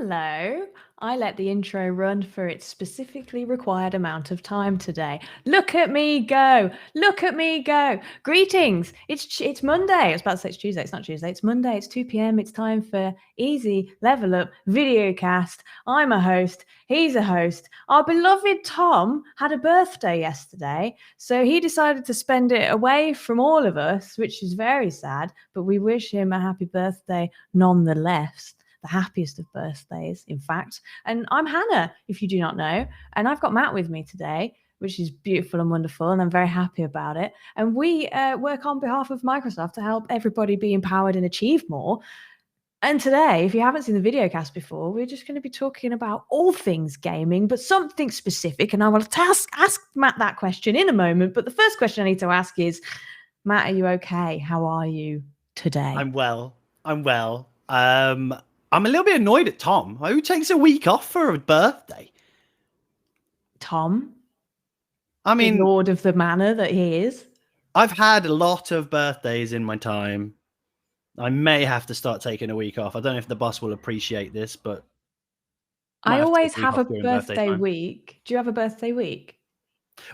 Hello. I let the intro run for its specifically required amount of time today. Look at me go. Look at me go. Greetings. It's Monday. I was about to say it's Tuesday. It's not Tuesday. It's Monday. It's 2 p.m. It's time for Easy Level Up Videocast. I'm a host. He's a host. Our beloved Tom had a birthday yesterday, so he decided to spend it away from all of us, which is very sad, but we wish him a happy birthday nonetheless. The happiest of birthdays, in fact. And I'm Hannah, if you do not know. And I've got Matt with me today, which is beautiful and wonderful. And I'm very happy about it. And we work on behalf of Microsoft to help everybody be empowered and achieve more. And today, if you haven't seen the videocast before, we're just going to be talking about all things gaming, but something specific. And I will ask Matt that question in a moment. But the first question I need to ask is, Matt, are you okay? How are you today? I'm well. I'm a little bit annoyed at Tom, who takes a week off for a birthday. Tom? I mean, the Lord of the Manor that he is. I've had a lot of birthdays in my time. I may have to start taking a week off. I don't know if the boss will appreciate this, but I always have a birthday week. Do you have a birthday week?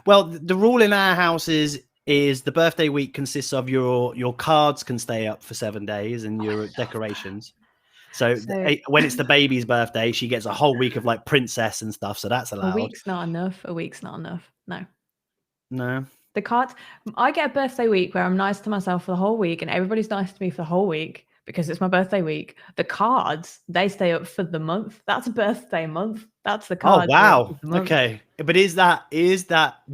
Well, the rule in our house is the birthday week consists of your cards can stay up for 7 days and your decorations. So when it's the baby's birthday, she gets a whole week of like princess and stuff. So that's allowed. A week's not enough. No. No. The cards. I get a birthday week where I'm nice to myself for the whole week and everybody's nice to me for the whole week because it's my birthday week. The cards, they stay up for the month. That's a birthday month. That's the card. Oh, wow. Okay. But is that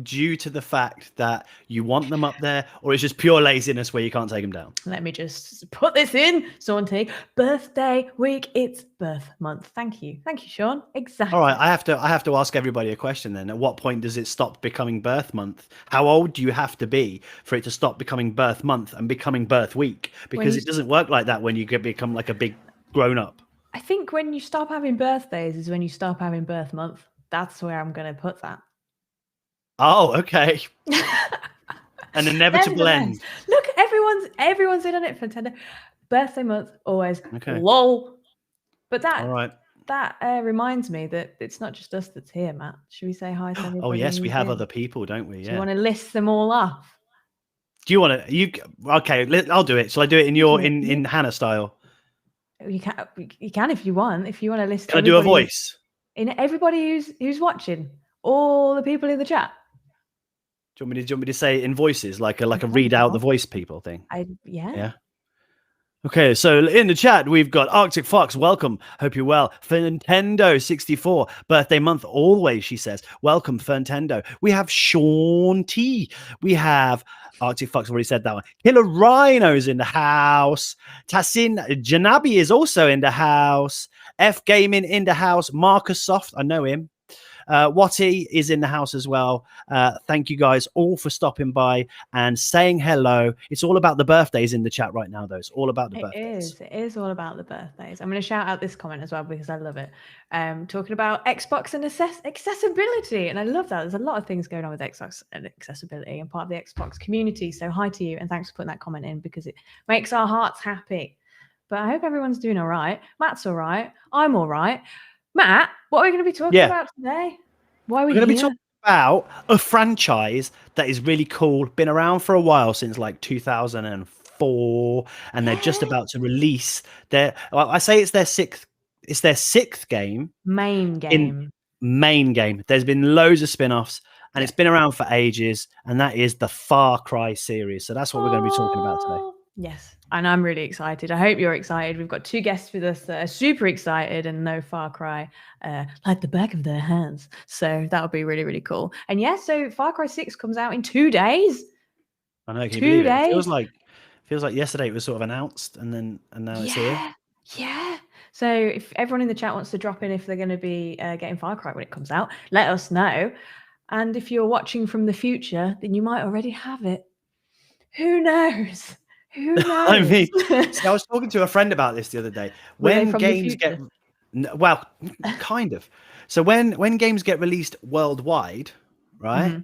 due to the fact that you want them up there, or is just pure laziness where you can't take them down? Let me just put this in. Saunty. Birthday week. It's birth month. Thank you, Sean. Exactly. All right. I have to ask everybody a question then. At what point does it stop becoming birth month? How old do you have to be for it to stop becoming birth month and becoming birth week? Because it doesn't work like that when you become like a big grown up. I think when you stop having birthdays is when you stop having birth month. That's where I'm going to put that. Oh, okay. An inevitable end. Look, everyone's in on it for Nintendo. Birthday month, always. Okay. Lol. But that reminds me that it's not just us that's here, Matt. Should we say hi to everybody? Oh, yes, we have other people, don't we? Do you want to list them all off? Do you want to? Okay, I'll do it. Shall I do it in Hannah style? You can if you want. If you want to list. Can I do a voice? In everybody who's watching, all the people in the chat. Do you want me to say it in voices, like a read out the voice people thing? Yeah. Okay, so in the chat we've got Arctic Fox, welcome. Hope you're well. For Nintendo 64 birthday month always, she says. Welcome for Nintendo. We have Sean T. We have Arctic Fox, already said that one. Killer Rhino's in the house. Tassin Janabi is also in the house. F Gaming in the house. Marcus Soft, I know him. Watty is in the house as well. Thank you guys all for stopping by and saying hello. It's all about the birthdays in the chat right now, though. It's all about the birthdays. It is all about the birthdays. I'm going to shout out this comment as well because I love it. Talking about Xbox and accessibility. And I love that. There's a lot of things going on with Xbox and accessibility and part of the Xbox community. So hi to you and thanks for putting that comment in because it makes our hearts happy. But I hope everyone's doing all right. Matt's all right. I'm all right. Matt, what are we going to be talking about today? Why are we going to be talking about a franchise that is really cool, been around for a while, since like 2004, and they're just about to release their. Well, I say it's their sixth game. Main game. There's been loads of spin-offs, and it's been around for ages, and that is the FarCry series. So that's what we're going to be talking about today. Yes, and I'm really excited. I hope you're excited. We've got two guests with us that are super excited and know Far Cry like the back of their hands. So that'll be really, really cool. And yeah, so Far Cry 6 comes out in 2 days. I know. Can you believe it? It feels like yesterday it was sort of announced, and now it's here. Yeah. So if everyone in the chat wants to drop in if they're going to be getting Far Cry when it comes out, let us know. And if you're watching from the future, then you might already have it. Who knows? Who knows? I mean, see, I was talking to a friend about this the other day. When games get, well, kind of. So when games get released worldwide, right, Mm-hmm.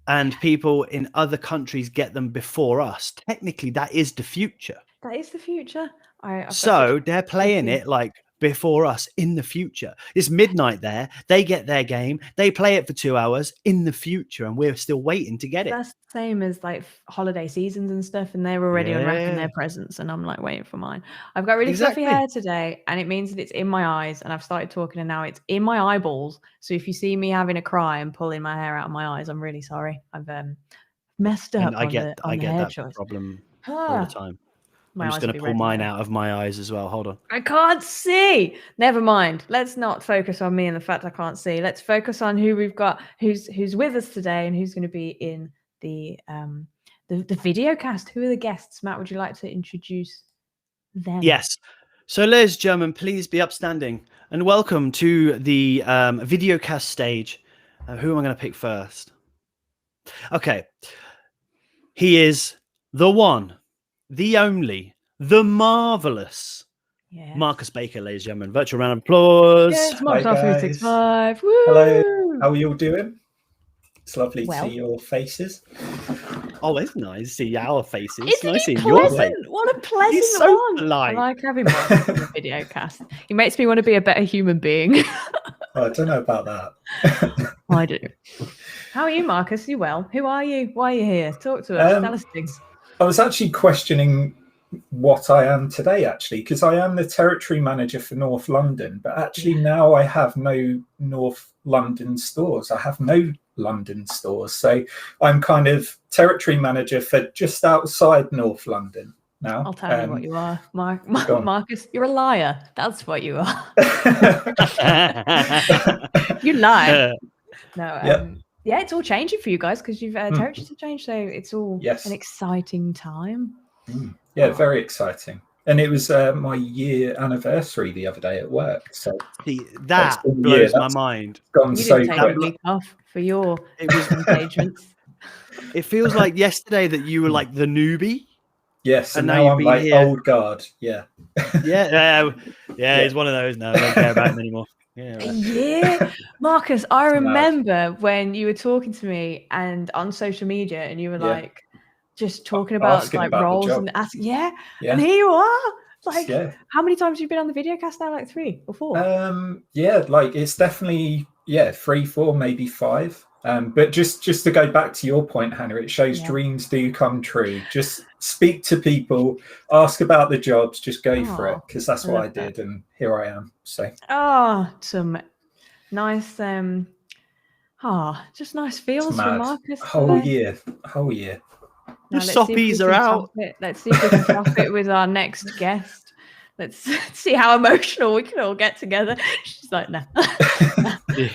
and people in other countries get them before us, technically that is the future. That is the future. So they're playing it like before us in the future. It's midnight there. They get their game. They play it for 2 hours in the future, and we're still waiting to get it. That's the same as like holiday seasons and stuff, and they're already unwrapping their presents, and I'm like waiting for mine. I've got really fluffy hair today, and it means that it's in my eyes, and I've started talking, and now it's in my eyeballs. So if you see me having a cry and pulling my hair out of my eyes, I'm really sorry. I've messed up I get the hair that choice. problem all the time. I'm just going to pull mine out of my eyes as well. Hold on. I can't see. Never mind. Let's not focus on me and the fact I can't see. Let's focus on who we've got, who's with us today, and who's going to be in the video cast. Who are the guests? Matt, would you like to introduce them? Yes. So, ladies and gentlemen, please be upstanding and welcome to the Videocast stage. Who am I going to pick first? Okay. He is the one, the only, the marvelous Marcus Baker, ladies and gentlemen. Virtual round of applause. Yes, Marcus 365. Hello. How are you all doing? It's lovely to see your faces. Oh, it's nice to see our faces. Isn't nice he seeing your pleasant? face. What a pleasant He's so one. polite. I like having Marcus on the video cast. He makes me want to be a better human being. I don't know about that. I do. How are you, Marcus? You well? Who are you? Why are you here? Talk to us. Tell us things. I was actually questioning what I am today, actually, because I am the territory manager for North London, but actually now I have no North London stores. I have no London stores. So I'm kind of territory manager for just outside North London now. I'll tell you what you are, Marcus. You're a liar. That's what you are. You lie. No, yeah, it's all changing for you guys because you've territories have changed, so it's all an exciting time. Yeah, very exciting. And it was my year anniversary the other day at work. So see, that blows my mind. Gone you so didn't take quick. a week off for your engagements. It feels like yesterday that you were like the newbie. Yes, and now I'm like here. Old guard. Yeah. Yeah. He's one of those now. I don't care about him anymore. Yeah, Marcus, I remember when you were talking to me and on social media, and you were like just talking about like roles and asking, and here you are. Like, how many times have you been on the Videocast now? Like 3 or 4? Like it's definitely 3, 4, maybe 5. But just to go back to your point, Hannah, it shows dreams do come true. Just speak to people, ask about the jobs, just go for it, because that's what I did, and here I am. So some nice just nice feels from Marcus. Whole year. The soppies are out. Let's see if we can top it with our next guest. Let's see how emotional we can all get together. She's like, no.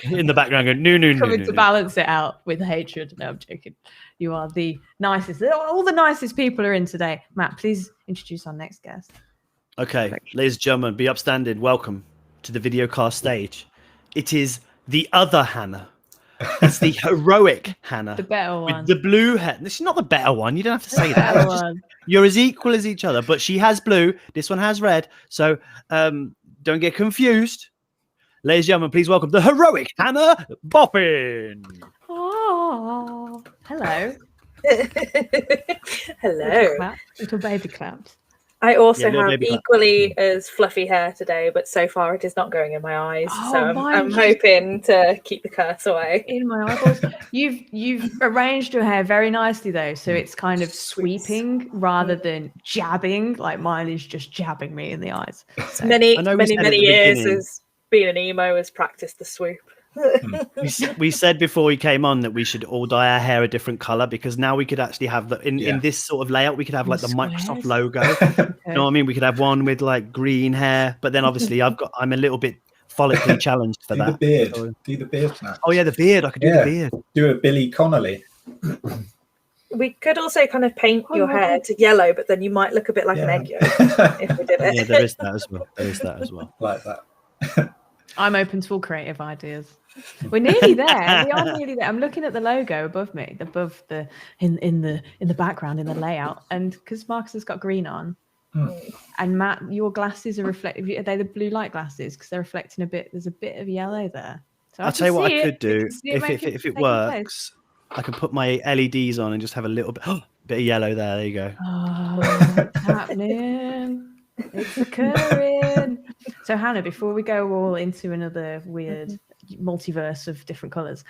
In the background going, no. Coming to balance it out with hatred. No, I'm joking. You are the nicest. All the nicest people are in today. Matt, please introduce our next guest. Okay, ladies and gentlemen, be upstanding. Welcome to the Videocast stage. It is the other Hannah. It's the heroic Hannah. The better one. With the blue hair. This is not the better one. You don't have to say that. You're as equal as each other, but she has blue. This one has red. So don't get confused. Ladies and gentlemen, please welcome the heroic Hannah Boffin. Oh, hello. Hello. Little baby claps. I also have equally as fluffy hair today, but so far it is not going in my eyes. So I'm hoping to keep the curse away. In my eyeballs. You've arranged your hair very nicely though, so it's kind of sweeping rather than jabbing. Like mine is just jabbing me in the eyes. So. Many years as being an emo has practiced the swoop. We said before we came on that we should all dye our hair a different color, because now we could actually have in this sort of layout we could have like the Microsoft logo. You know what I mean? We could have one with like green hair, but then obviously I'm a little bit follically challenged for that. Do the beard, Matt. Oh yeah, the beard. I could do the beard. Do a Billy Connolly. We could also kind of paint your hair to yellow, but then you might look a bit like an egg yolk if we did it. Yeah, there is that as well. Like that. I'm open to all creative ideas. We're nearly there. We are nearly there. I'm looking at the logo above me, above the in the background in the layout, and because Marcus has got green on, and Matt, your glasses are reflective. Are they the blue light glasses? Because they're reflecting a bit. There's a bit of yellow there. So I'll tell you what I could do if it works. I can put my LEDs on and just have a little bit of yellow there. There you go. Oh, it's happening. It's occurring. So Hannah, before we go all into another weird multiverse of different colours,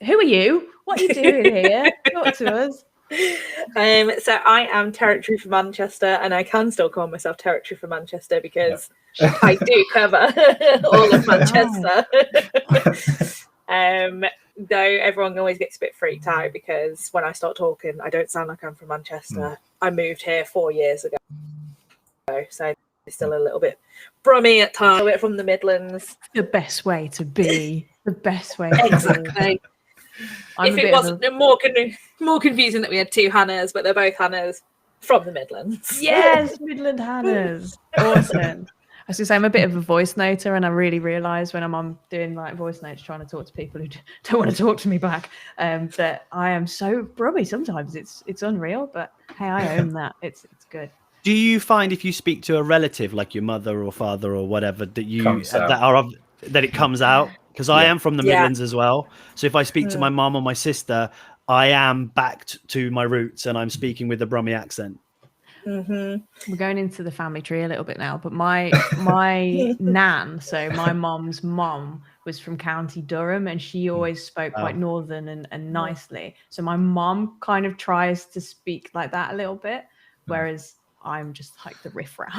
who are you? What are you doing here? Talk to us. So I am Territory for Manchester, and I can still call myself Territory for Manchester because I do cover all of Manchester. Though everyone always gets a bit freaked out because when I start talking, I don't sound like I'm from Manchester. I moved here 4 years ago, so it's still a little bit brummy at times, a bit from the Midlands. The best way to be. The best way to exactly. If it wasn't more confusing that we had two Hannahs, but they're both Hannahs from the Midlands. Yes, Midland Hannahs. Awesome. I was going to say, I'm a bit of a voice noter, and I really realise when I'm doing like voice notes trying to talk to people who don't want to talk to me back, that I am so brummy sometimes. It's unreal, but hey, I own that. It's good. Do you find if you speak to a relative like your mother or father or whatever that it comes out? Because I am from the Midlands as well. So if I speak to my mum or my sister, I am backed to my roots and I'm speaking with a Brummie accent. We're going into the family tree a little bit now, but my nan, so my mom's mom, was from County Durham, and she always spoke quite northern and nicely. So my mom kind of tries to speak like that a little bit, whereas I'm just like the riffraff.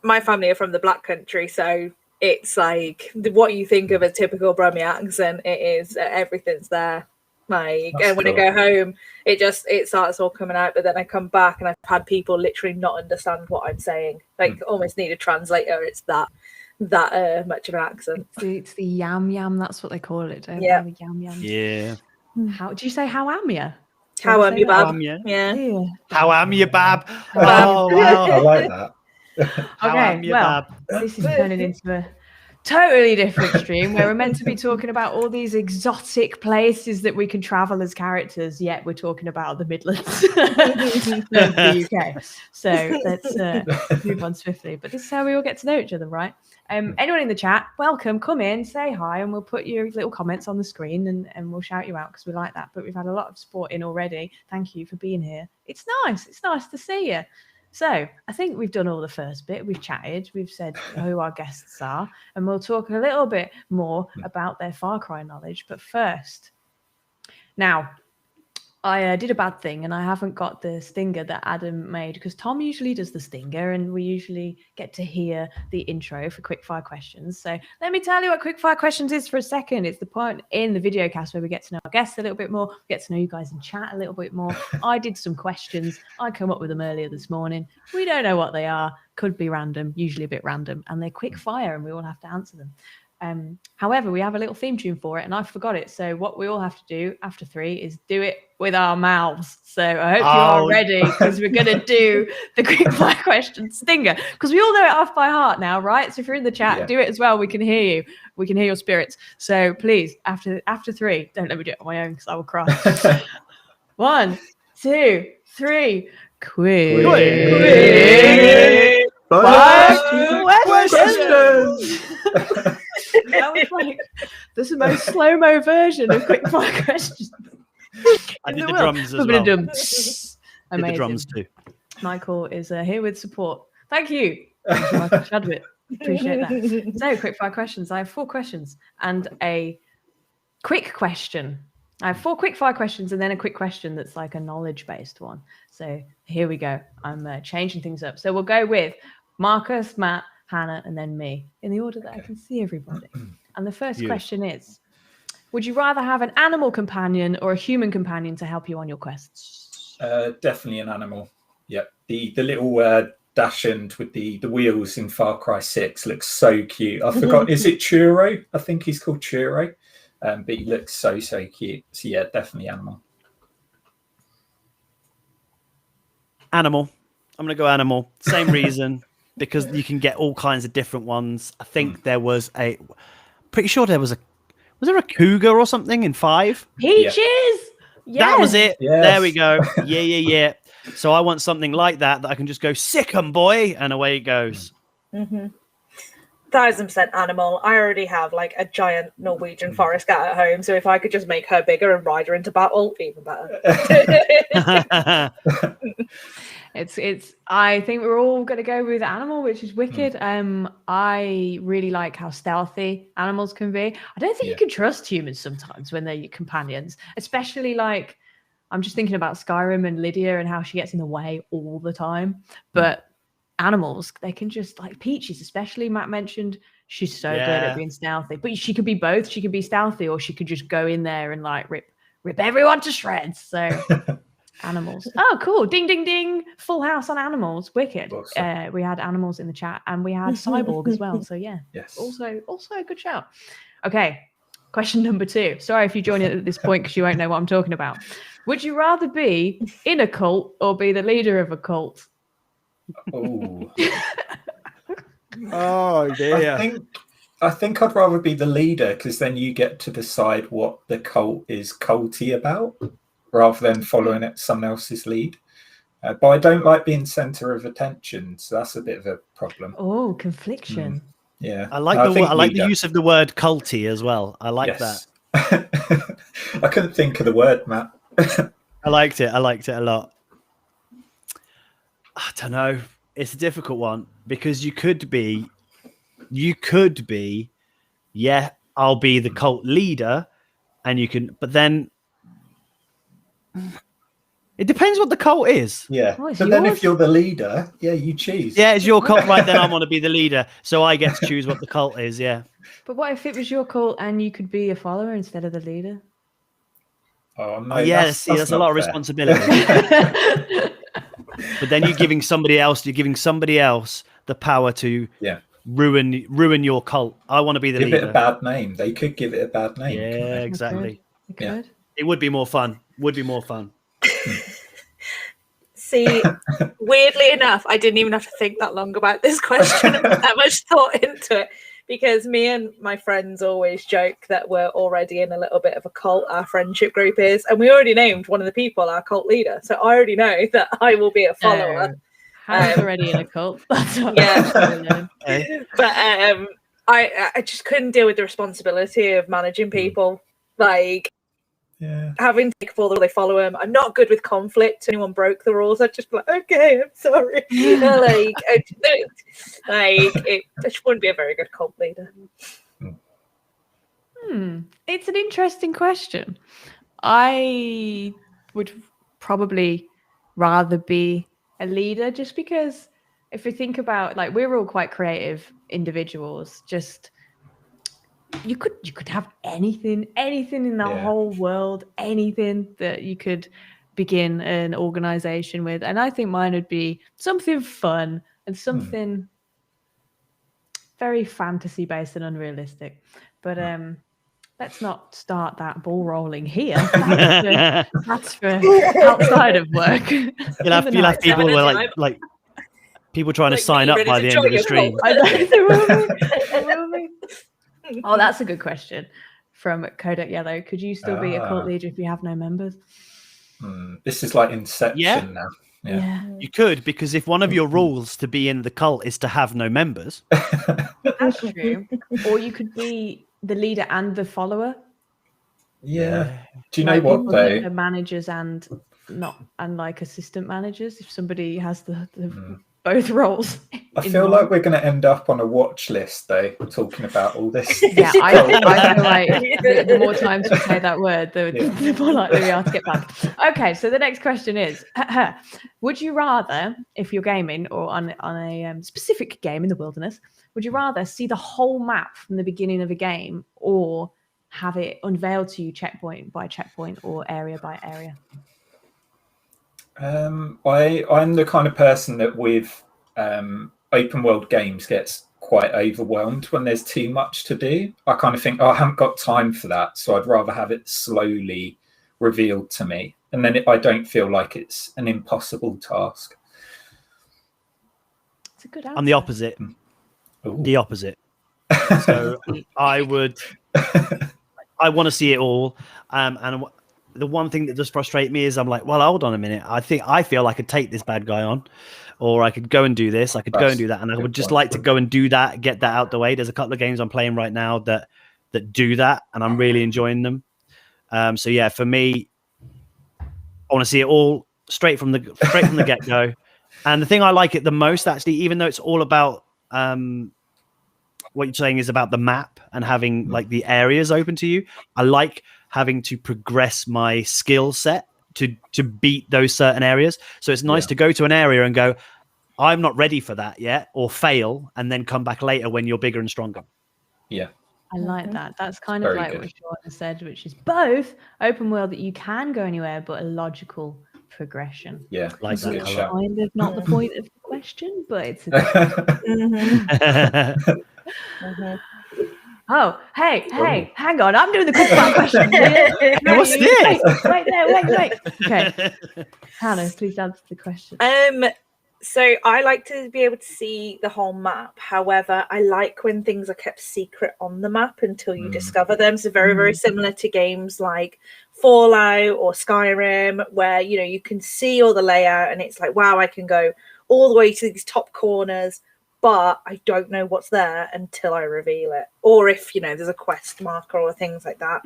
My family are from the Black Country, so it's like what you think of a typical Brummie accent. It is everything's there. Like, and when I go home, it starts all coming out. But then I come back, and I've had people literally not understand what I'm saying. Like, almost need a translator. It's that much of an accent. It's the yam yam. That's what they call it. The yam yam. Yeah. How do you say? How am you? How am you, Bab? Yeah. How am you, Bab? Oh, wow. I like that. Okay, well, this is turning into a totally different stream where we're meant to be talking about all these exotic places that we can travel as characters, yet we're talking about the Midlands of the UK. So let's move on swiftly. But this is how we all get to know each other, right? Anyone in the chat, welcome, come in, say hi, and we'll put your little comments on the screen and we'll shout you out because we like that. But we've had a lot of support in already. Thank you for being here. It's nice to see you. So I think we've done all the first bit. We've chatted. We've said who our guests are, and we'll talk a little bit more about their FarCry knowledge. But first, now, I did a bad thing, and I haven't got the stinger that Adam made because Tom usually does the stinger, and we usually get to hear the intro for quickfire questions. So let me tell you what quickfire questions is for a second. It's the point in the videocast where we get to know our guests a little bit more, get to know you guys in chat a little bit more. I did some questions. I come up with them earlier this morning. We don't know what they are. Could be random, usually a bit random, and they're quick fire, and we all have to answer them. However, we have a little theme tune for it, and I forgot it. So what we all have to do after 3 is do it with our mouths. So I hope you are ready because we're going to do the quickfire question stinger because we all know it off by heart now, right? So if you're in the chat, do it as well. We can hear you. We can hear your spirits. So please, after 3, don't let me do it on my own because I will cry. 1, 2, 3. Quick. Questions. That was like the most slow-mo version of quickfire questions. I did the drums as well. I did the drums too. Michael is here with support. Thank you, Michael Chadwick. Appreciate that. So, quickfire questions. I have 4 questions and a quick question. I have 4 quickfire questions and then a quick question that's like a knowledge-based one. So here we go. I'm changing things up. So we'll go with Marcus, Matt, Hannah, and then me in the order that I can see everybody. And the first question is, would you rather have an animal companion or a human companion to help you on your quests? Definitely an animal. Yep. The little dachshund with the wheels in Far Cry 6 looks so cute. I forgot, is it Churro? I think he's called Churro. But he looks so cute. So yeah, definitely animal. Animal. I'm going to go animal. Same reason. Because you can get all kinds of different ones. I think there was pretty sure there was there a cougar or something in 5? Peaches! Yes. That was it. Yes. There we go. Yeah. So I want something like that I can just go, sick 'em, boy, and away it goes. 1000% animal. I already have like a giant Norwegian forest cat at home, so if I could just make her bigger and ride her into battle, even better. It's. I think we're all going to go with animal, which is wicked. I really like how stealthy animals can be. I don't think you can trust humans sometimes when they're your companions, especially like I'm just thinking about Skyrim and Lydia and how she gets in the way all the time. But animals, they can just like Peaches, especially Matt mentioned. She's so good at being stealthy, but she could be both. She could be stealthy, or she could just go in there and like rip everyone to shreds. So. Animals. Oh, cool. Ding, ding, ding. Full house on animals. Wicked. Awesome. We had animals in the chat and we had Cyborg as well. So yeah. Yes. Also a good shout. Okay. Question number 2. Sorry if you join in at this point because you won't know what I'm talking about. Would you rather be in a cult or be the leader of a cult? Oh. Oh dear. I think I'd rather be the leader because then you get to decide what the cult is culty about, rather than following someone else's lead. But I don't like being center of attention, so that's a bit of a problem. Oh, confliction. Yeah. I like the use of the word culty as well. I like that. I couldn't think of the word, Matt. I liked it a lot. I don't know. It's a difficult one because you could be, yeah, I'll be the cult leader and you can, but then it depends what the cult is. Yeah. But then if you're the leader, you choose. Yeah, it's your cult, right? Then I want to be the leader. So I get to choose what the cult is, yeah. But what if it was your cult and you could be a follower instead of the leader? Oh, no. That's a lot of responsibility. But then you're giving somebody else the power to ruin your cult. I want to be the leader. Give it a bad name. They could give it a bad name. Yeah, exactly. They could. It would be more fun. See, weirdly enough, I didn't even have to think that long about this question and put that much thought into it, because me and my friends always joke that we're already in a little bit of a cult, our friendship group is, and we already named one of the people our cult leader, so I already know that I will be a follower. Harry's already in a cult. That's what But I just couldn't deal with the responsibility of managing people, like having to take all the they follow him. I'm not good with conflict. Anyone broke the rules, I'd just be like, okay, I'm sorry. It just wouldn't be a very good cult leader. It's an interesting question. I would probably rather be a leader, just because if we think about, like, we're all quite creative individuals. Just you could have anything in the whole world, anything that you could begin an organization with, and I think mine would be something fun and something very fantasy based and unrealistic. But let's not start that ball rolling here. That's for outside of work. You'll have people who are like people trying to sign up by the end of the stream. I know, there will be. Oh, that's a good question from Kodak Yellow. Could you still be a cult leader if you have no members? This is like Inception now. Yeah. You could, because if one of your rules to be in the cult is to have no members. That's true. Or you could be the leader and the follower. Yeah. Do you know what though? The managers and like assistant managers, if somebody has the both roles. I feel like we're going to end up on a watch list though, talking about all this. Yeah, I feel like the more times we say that word, the more likely we are to get back. Okay, so the next question is, would you rather, if you're gaming or on a specific game in the wilderness, would you rather see the whole map from the beginning of a game or have it unveiled to you checkpoint by checkpoint or area by area? I'm the kind of person that with open world games gets quite overwhelmed when there's too much to do. I kind of think, I haven't got time for that, so I'd rather have it slowly revealed to me, and then I don't feel like it's an impossible task. It's a good answer. I'm the opposite. Ooh. The opposite. So I want to see it all, and the one thing that does frustrate me is I'm like, well, hold on a minute. I feel I could take this bad guy on, or I could go and do this. I could go and do that. And I would just like to go and do that, get that out the way. There's a couple of games I'm playing right now that do that, and I'm really enjoying them. So yeah, for me, I want to see it all straight from the get-go. And the thing I like it the most, actually, even though it's all about what you're saying is about the map and having like the areas open to you, I like having to progress my skill set to beat those certain areas. So it's nice to go to an area and go, I'm not ready for that yet, or fail, and then come back later when you're bigger and stronger. Yeah. I like that. That's kind of Very like good. what Sean said, which is both open world that you can go anywhere, but a logical progression. Yeah. Like that's a that good a shout. Kind of not the point of the question, but it's a Oh, hey, hang on. I'm doing the quick fire question. What's this? Wait. Okay. Hannah, please answer the question. So I like to be able to see the whole map. However, I like when things are kept secret on the map until you discover them. So very, very similar to games like Fallout or Skyrim, where you can see all the layout and it's like, wow, I can go all the way to these top corners, but I don't know what's there until I reveal it. Or if, there's a quest marker or things like that.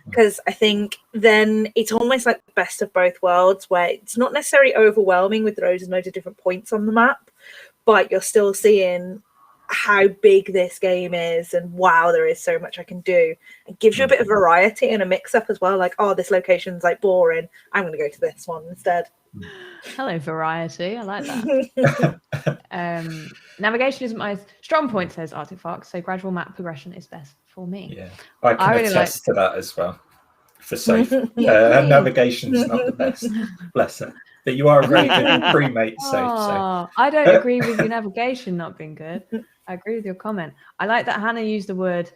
Because I think then it's almost like the best of both worlds, where it's not necessarily overwhelming with loads and loads of different points on the map, but you're still seeing how big this game is and wow, there is so much I can do. It gives you a bit of variety and a mix-up as well. Like, oh, this location's like boring, I'm going to go to this one instead. Hello, variety. I like that. Navigation isn't my strong point, says Arctic Fox, so gradual map progression is best for me. Yeah, I can really attest to that as well. For safe, Yeah, navigation's not the best. Bless her. But you are a very good crewmate, so. I don't agree with your navigation not being good. I agree with your comment. I like that Hannah used the word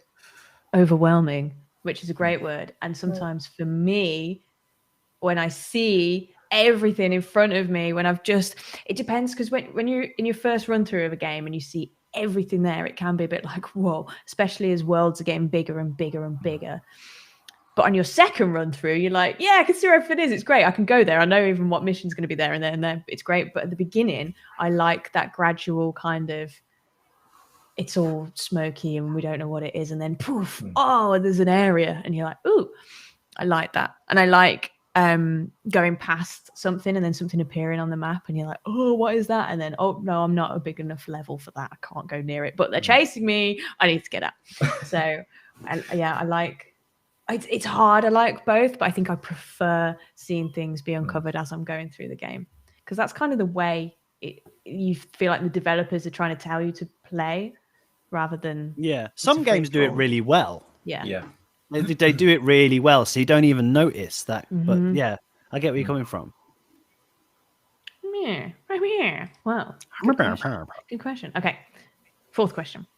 overwhelming, which is a great word. And sometimes for me, when I see everything in front of me, it depends, because when you're in your first run through of a game and you see everything there, it can be a bit like, whoa, especially as worlds are getting bigger and bigger and bigger. But on your second run through, you're like, yeah, I can see where everything is. It's great. I can go there. I know even what mission's going to be there and there and there. It's great. But at the beginning, I like that gradual kind of, it's all smoky and we don't know what it is. And then poof, oh, there's an area. And you're like, ooh, I like that. And I like going past something and then something appearing on the map and you're like, oh, what is that? And then, oh, no, I'm not a big enough level for that. I can't go near it. But they're chasing me. I need to get up. So, I like... It's hard. I like both, but I think I prefer seeing things be uncovered as I'm going through the game, because that's kind of the way you feel like the developers are trying to tell you to play, rather than some games do it really well. Yeah. They do it really well, so you don't even notice that. But yeah, I get where you're coming from. Yeah. Wow. Good question. Okay. Fourth question.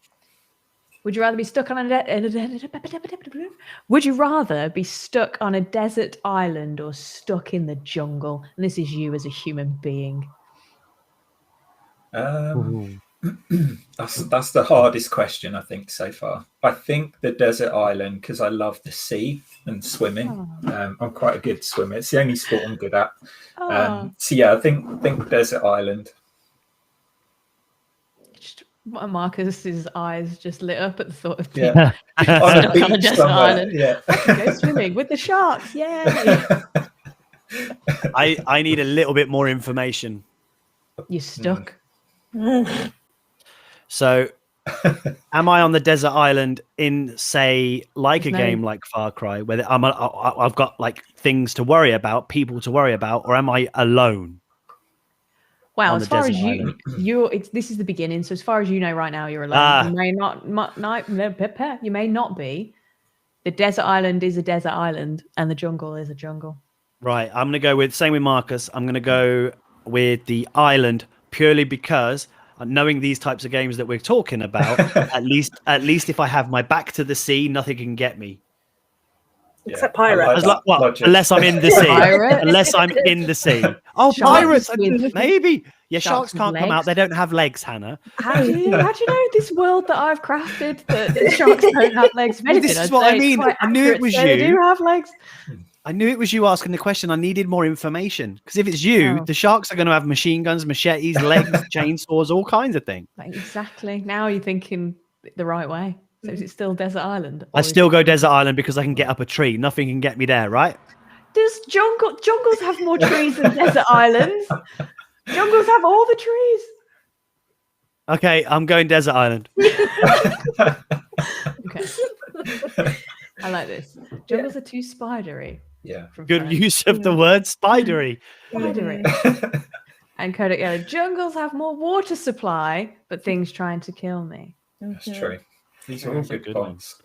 Would you rather be stuck on Would you rather be stuck on a desert island or stuck in the jungle? And this is you as a human being. That's the hardest question, I think, so far. I think the desert island, because I love the sea and swimming. I'm quite a good swimmer. It's the only sport I'm good at. So yeah, I think desert island. Marcus's eyes just lit up at the thought of being on a beach desert somewhere. island. Yeah. I can go swimming with the sharks. Yay! I need a little bit more information. You're stuck. So, am I on the desert island in, say, like a game like FarCry, where I've got like things to worry about, people to worry about, or am I alone? Well, as far as this is the beginning. So as far as you know right now, you're alone. You may you may not be. The desert island is a desert island, and the jungle is a jungle. Right. I'm going to go same with Marcus. I'm going to go with the island purely because knowing these types of games that we're talking about, at least if I have my back to the sea, nothing can get me. Except pirates. Unless I'm in the sea. Unless I'm in the sea. Oh, sharks, pirates! Maybe. Yeah, sharks can't come out. They don't have legs, Hannah. How do you know this world that I've crafted that the sharks don't have legs? Well, this is what I mean. I knew it was you. They do have legs. I knew it was you asking the question. I needed more information, because if it's you, the sharks are going to have machine guns, machetes, legs, chainsaws, all kinds of things. Exactly. Now you're thinking the right way. So is it still desert island? I still go desert island because I can get up a tree. Nothing can get me there, right? Does jungles have more trees than desert islands? Jungles have all the trees. Okay, I'm going desert island. Okay. I like this. Jungles are too spidery. Yeah. From Good Friends. use of the word spidery. Spidery. And Kodak Yellow. Jungles have more water supply, but things trying to kill me. That's true. These are all That's a good good one. points.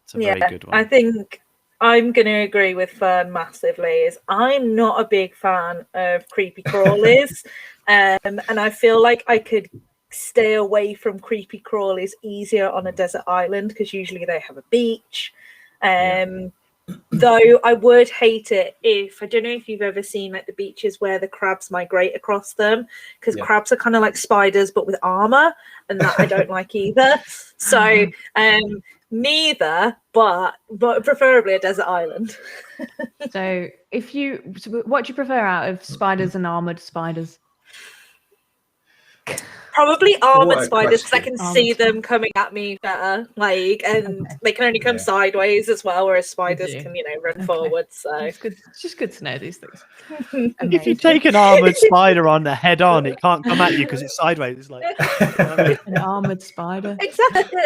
It's a very good one. I think I'm going to agree with Fern massively. Is I'm not a big fan of creepy crawlies, and I feel like I could stay away from creepy crawlies easier on a desert island because usually they have a beach. Though I would hate it if I don't know if you've ever seen like the beaches where the crabs migrate across them, because crabs are kind of like spiders but with armor, and that I don't like either. So neither, but preferably a desert island. So what do you prefer out of spiders and armored spiders? Probably armored What a spiders because I question. can see them coming at me better, and they can only come sideways as well, whereas spiders can, run forward. So it's good. It's just good to know these things. If you take an armored spider on the head on, it can't come at you because it's sideways. It's like An armored spider. Exactly.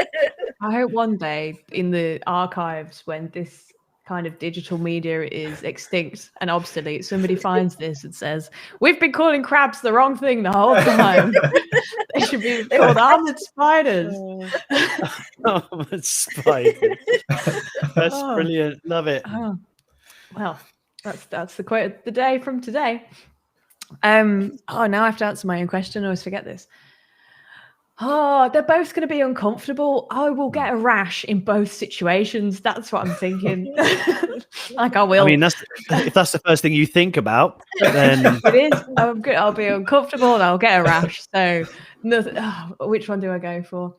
I hope one day in the archives, when this kind of digital media is extinct and obsolete, somebody finds this and says, "We've been calling crabs the wrong thing the whole time. They should be called armored spiders." armored spider. That's brilliant. Love it. Oh. Well, that's the quote of the day from today. Now I have to answer my own question. I always forget this. Oh, they're both going to be uncomfortable. I will get a rash in both situations. That's what I'm thinking. Like I will. I mean, if that's the first thing you think about, then it is. I'm good. I'll be uncomfortable and I'll get a rash. So, which one do I go for?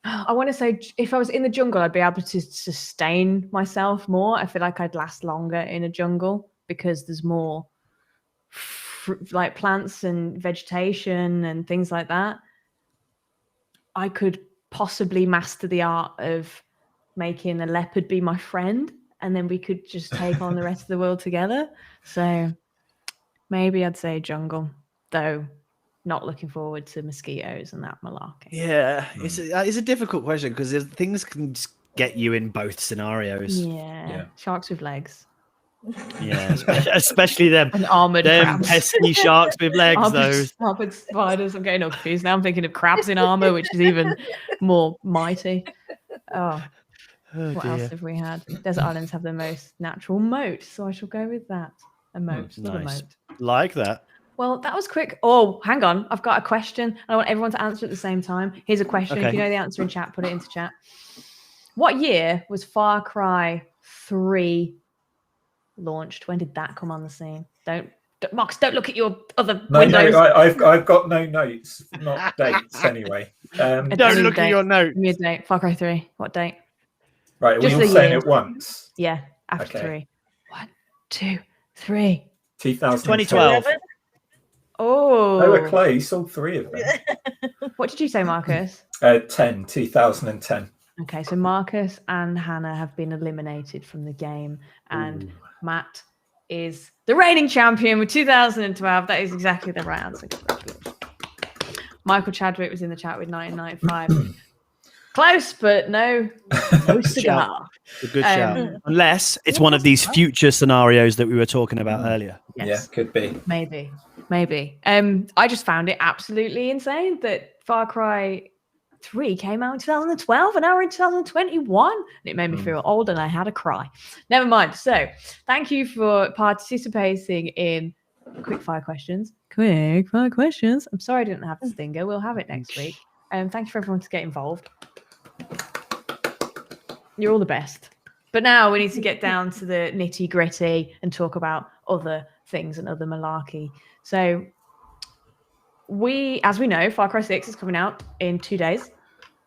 I want to say if I was in the jungle, I'd be able to sustain myself more. I feel like I'd last longer in a jungle because there's more like plants and vegetation and things like that. I could possibly master the art of making a leopard be my friend, and then we could just take on the rest of the world together. So maybe I'd say jungle, though not looking forward to mosquitoes and that malarkey. Yeah, it's a difficult question because things can just get you in both scenarios. Yeah. Sharks with legs. Yeah, especially them and armored crabs. pesky sharks with legs. Those armored spiders. I'm getting all confused now. I'm thinking of crabs in armor, which is even more mighty. What else have we had? Desert islands have the most natural moat, so I shall go with that. A moat, not a moat. Like that. Well, that was quick. Oh, hang on. I've got a question. I want everyone to answer at the same time. Here's a question. Okay. If you know the answer in chat, put it into chat. What year was FarCry 3 launched? When did that come on the scene? Marcus, don't look at your other windows. No, I've got no notes, not dates anyway. Don't look at your notes. Give me a date. FarCry 3. What date? Right, are we all saying it once? Yeah, after 3. 1, 2, 3. 2012. Oh, they were close, all three of them. What did you say, Marcus? 2010. Okay, so Marcus and Hannah have been eliminated from the game, and Matt is the reigning champion with 2012. That is exactly the right answer. Michael Chadwick was in the chat with 1995. Close, but no cigar. A good shout. Unless it's one of these future scenarios that we were talking about earlier. Yes. Yeah, could be. Maybe. I just found it absolutely insane that Far Cry 3 came out in 2012 and now we're in 2021. And it made me feel old and I had a cry. Never mind. So thank you for participating in quickfire questions. I'm sorry I didn't have the stinger. We'll have it next week. Thank you for everyone to get involved. You're all the best. But now we need to get down to the nitty gritty and talk about other things and other malarkey. So as we know, Far Cry 6 is coming out in 2 days,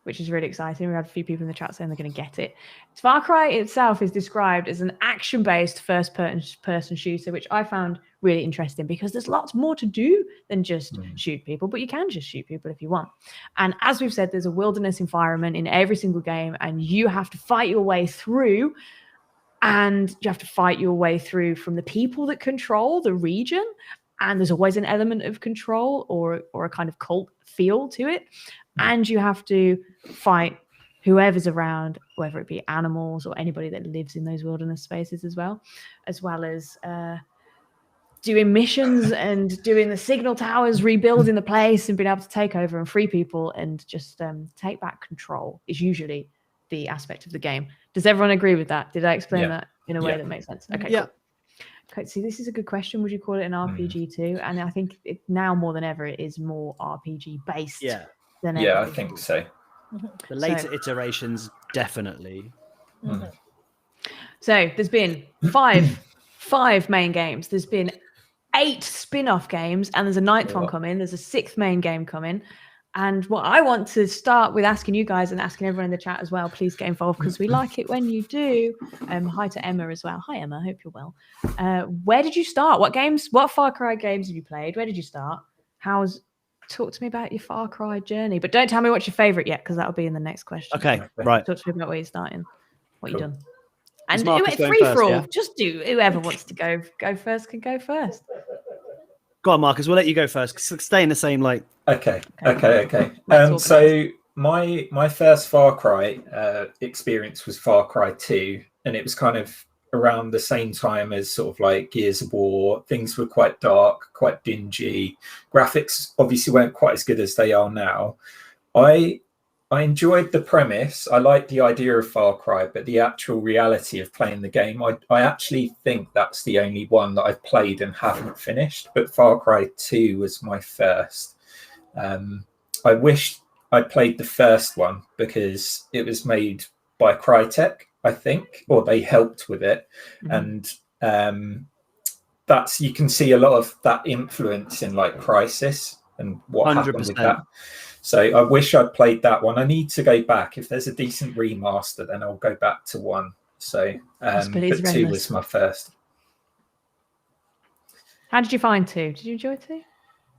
which is really exciting. We had a few people in the chat saying they're going to get it. Far Cry itself is described as an action-based first-person shooter, which I found really interesting because there's lots more to do than just shoot people, but you can just shoot people if you want. And as we've said, there's a wilderness environment in every single game, and you have to fight your way through, and you have to fight your way through from the people that control the region. and there's always an element of control or a kind of cult feel to it, and you have to fight whoever's around, whether it be animals or anybody that lives in those wilderness spaces, as well as doing missions and doing the signal towers, rebuilding the place and being able to take over and free people and just take back control is usually the aspect of the game. Does everyone agree with that? Did I explain that in a way that makes sense? Okay, cool. Okay, see, this is a good question. Would you call it an RPG too? And I think now more than ever, it is more RPG based. Than ever. I think so. The later iterations, definitely. So there's been five main games. There's been 8 spin-off games, and there's a 9th one coming. There's a 6th main game coming. And what I want to start with asking you guys and asking everyone in the chat as well, please get involved because we like it when you do. Hi to Emma as well. Hi Emma, hope you're well. Where did you start? What Far Cry games have you played? Where did you start? Talk to me about your Far Cry journey, but don't tell me what's your favorite yet, because that'll be in the next question. Okay, right. Talk to me about where you're starting, what you've done. And Marcus free for all. Yeah? Just do whoever wants to go first can go first. Go on, Marcus. We'll let you go first. Stay in the same like. Okay. So my first Far Cry experience was Far Cry 2, and it was kind of around the same time as sort of like Gears of War. Things were quite dark, quite dingy. Graphics obviously weren't quite as good as they are now. I enjoyed the premise. I liked the idea of Far Cry, but the actual reality of playing the game, I actually think that's the only one that I've played and haven't finished. But Far Cry 2 was my first. I wish I played the first one because it was made by Crytek, I think, or they helped with it. And that's, you can see a lot of that influence in like Crysis and what 100%. Happened with that. So I wish I'd played that one. I need to go back. If there's a decent remaster, then I'll go back to 1. So but 2 was my first. How did you find 2? Did you enjoy 2? Did you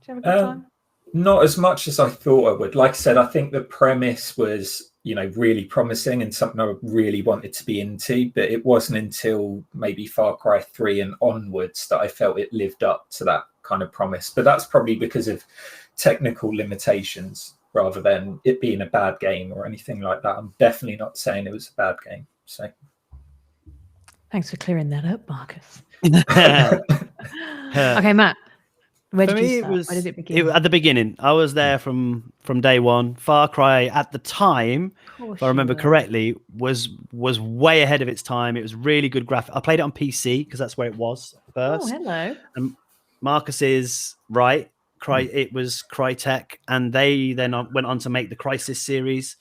have a good time? Not as much as I thought I would. Like I said, I think the premise was, really promising and something I really wanted to be into, but it wasn't until maybe Far Cry 3 and onwards that I felt it lived up to that kind of promise. But that's probably because of technical limitations rather than it being a bad game or anything like that. I'm definitely not saying it was a bad game. So thanks for clearing that up, Marcus. Okay, Matt. Where did you start? Where did it begin? At the beginning. I was there from day one. Far Cry at the time, if I remember correctly, was way ahead of its time. It was really good graphic. I played it on PC because that's where it was first. Oh, hello. And Marcus is right. It was Crytek, and they then went on to make the Crysis series.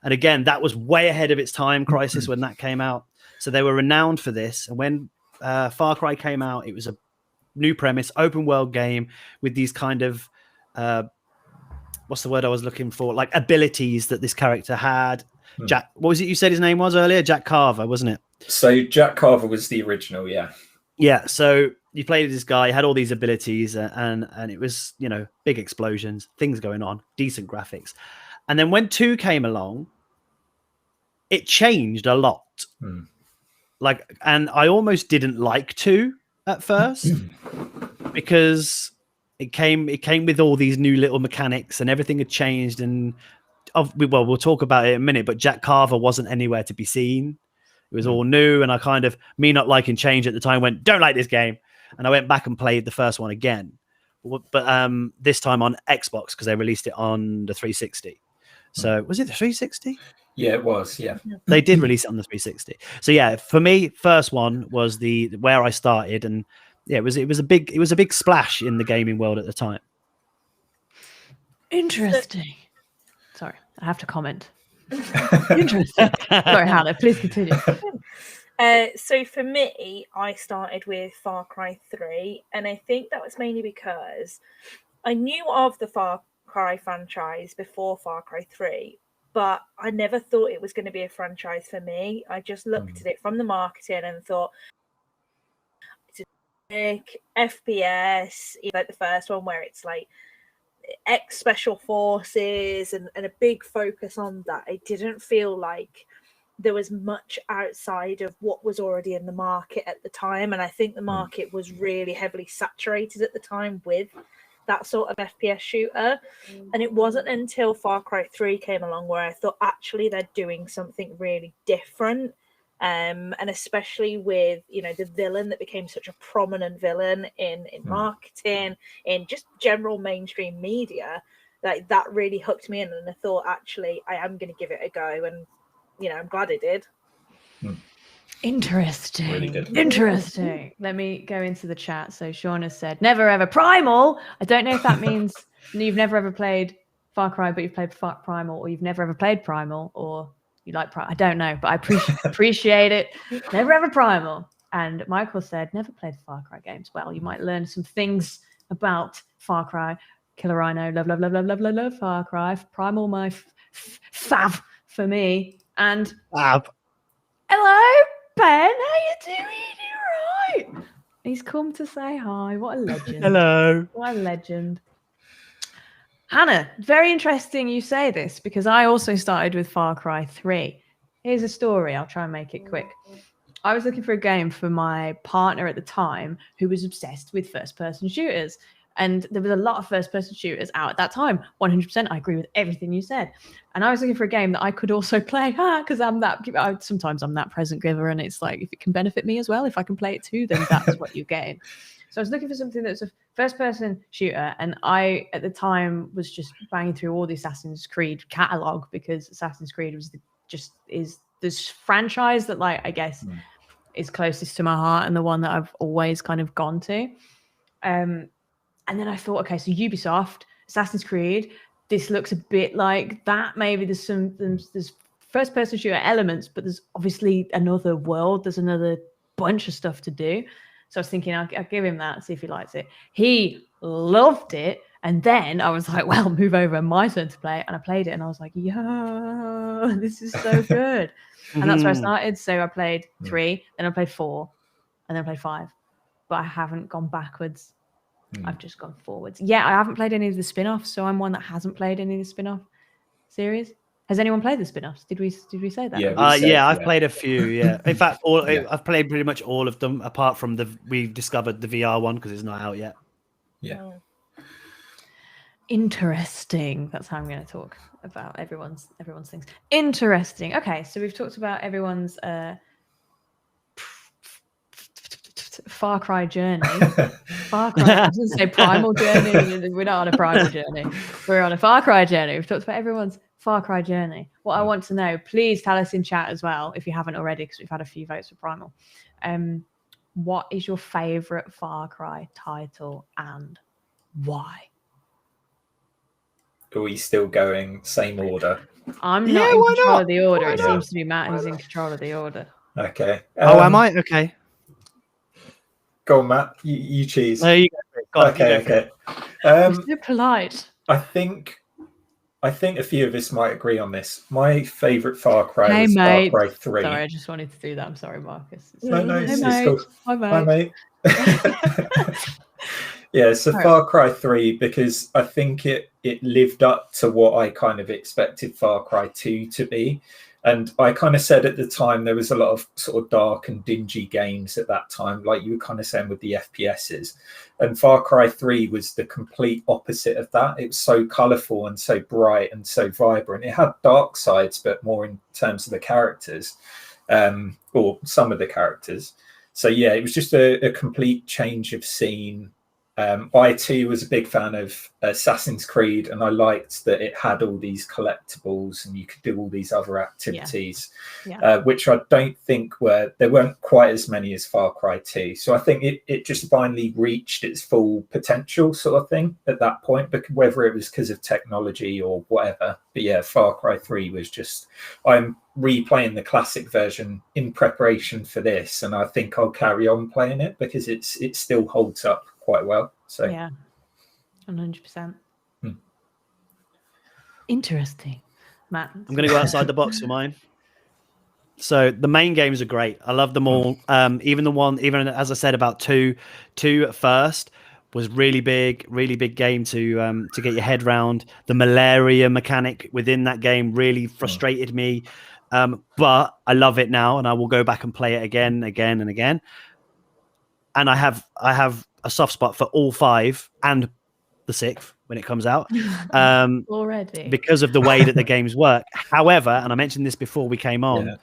And again, that was way ahead of its time, Crysis, when that came out. So they were renowned for this. And when Far Cry came out, it was a new premise, open world game with these kind of what's the word I was looking for? Like abilities that this character had. Jack, what was it you said his name was earlier? Jack Carver, wasn't it? So Jack Carver was the original, yeah. Yeah, so you played this guy, had all these abilities, and it was, big explosions, things going on, decent graphics. And then when 2 came along, it changed a lot. And I almost didn't like 2 at first because it came with all these new little mechanics and everything had changed. And we'll talk about it in a minute, but Jack Carver wasn't anywhere to be seen. It was all new, and I kind of, me not liking change at the time, went, don't like this game. And I went back and played the first one again. But this time on Xbox, because they released it on the 360. So was it the 360? Yeah, it was. Yeah, they did release it on the 360. So yeah, for me, first one was where I started, and yeah, it was a big splash in the gaming world at the time. Interesting. Sorry, I have to comment. Interesting. Sorry, Hannah, please continue. So for me, I started with Far Cry 3, and I think that was mainly because I knew of the Far Cry franchise before Far Cry 3, but I never thought it was going to be a franchise for me. I just looked at it from the marketing and thought, it's a big FPS, like the first one where it's like ex-special forces and a big focus on that. It didn't feel like there was much outside of what was already in the market at the time. And I think the market was really heavily saturated at the time with that sort of FPS shooter. And it wasn't until Far Cry 3 came along where I thought, actually, they're doing something really different. And especially with, you know, the villain that became such a prominent villain in marketing, in just general mainstream media, like that really hooked me in. And I thought, actually, I am going to give it a go. And you know, I'm glad I did. Interesting. Really good. Interesting. Let me go into the chat. So Sean has said, never ever Primal. I don't know if that means you've never ever played Far Cry, but you've played Primal, or you've never ever played Primal, or you like Primal. I don't know, but I appreciate it. Never ever Primal. And Michael said, never played Far Cry games. Well, you might learn some things about Far Cry. Killer Rhino, love Far Cry. Primal, my fav for me. And hello, Ben. How you doing? You right? He's come to say hi. What a legend. Hello. What a legend. Hannah, very interesting you say this, because I also started with Far Cry 3. Here's a story. I'll try and make it quick. I was looking for a game for my partner at the time who was obsessed with first-person shooters. And there was a lot of first-person shooters out at that time. 100%, I agree with everything you said. And I was looking for a game that I could also play, because sometimes I'm that present giver, and it's like, if it can benefit me as well, if I can play it too, then that's what you're getting. So I was looking for something that's a first-person shooter, and I, at the time, was just banging through all the Assassin's Creed catalog, because Assassin's Creed was is this franchise that, like, I guess is closest to my heart and the one that I've always kind of gone to. And then I thought, okay, so Ubisoft, Assassin's Creed, this looks a bit like that. Maybe there's first-person shooter elements, but there's obviously another world. There's another bunch of stuff to do. So I was thinking, I'll give him that, see if he likes it. He loved it. And then I was like, well, move over, my turn to play it. And I played it, and I was like, yo, this is so good. And that's where I started. So I played 3, then I played 4, and then I played 5. But I haven't gone backwards. I've just gone forwards. Yeah, I haven't played any of the spin-offs, so I'm one that hasn't played any of the spin-off series. Has anyone played the spin-offs? Did we say that? Yeah, I've played a few. Yeah, in fact, I've played pretty much all of them, apart from we discovered the VR one because it's not out yet. Yeah. Interesting. That's how I'm going to talk about everyone's things. Interesting. Okay, so we've talked about everyone's Far Cry journey. Far Cry. I didn't say primal journey. We're not on a primal journey. We're on a Far Cry journey. We've talked about everyone's Far Cry journey. What I want to know, please tell us in chat as well, if you haven't already, because we've had a few votes for primal. What is your favorite Far Cry title and why? Are we still going same order? I'm not in control of the order. It seems to be Matt who's in control of the order. Okay. Am I? Okay. Go on, Matt. You choose. No, you go. Okay. You're so polite. I think a few of us might agree on this. My favourite Far Cry was mate. Far Cry 3. Sorry, I just wanted to do that. I'm sorry, Marcus. No, it's mate. cool. Hi, mate. Yeah, so Far Cry 3, because I think it lived up to what I kind of expected Far Cry 2 to be. And I kind of said at the time there was a lot of sort of dark and dingy games at that time, like you were kind of saying with the FPSs. And Far Cry 3 was the complete opposite of that. It was so colourful and so bright and so vibrant. It had dark sides, but more in terms of the characters, or some of the characters. So, yeah, it was just a complete change of scene. I too was a big fan of Assassin's Creed, and I liked that it had all these collectibles and you could do all these other activities, which I don't think there weren't quite as many as Far Cry 2. So I think it just finally reached its full potential sort of thing at that point, but whether it was because of technology or whatever. But yeah, Far Cry 3 was just, I'm replaying the classic version in preparation for this, and I think I'll carry on playing it because it still holds up quite well. So yeah, 100%. Interesting, Matt. I'm going to go outside the box for mine. So the main games are great. I love them all. Even as I said about two at first was really big game to get your head round. The malaria mechanic within that game really frustrated me. But I love it now, and I will go back and play it again, again, and again. And I have a soft spot for all 5 and the 6th when it comes out, Already. because of the way that the games work. However, and I mentioned this before we came on,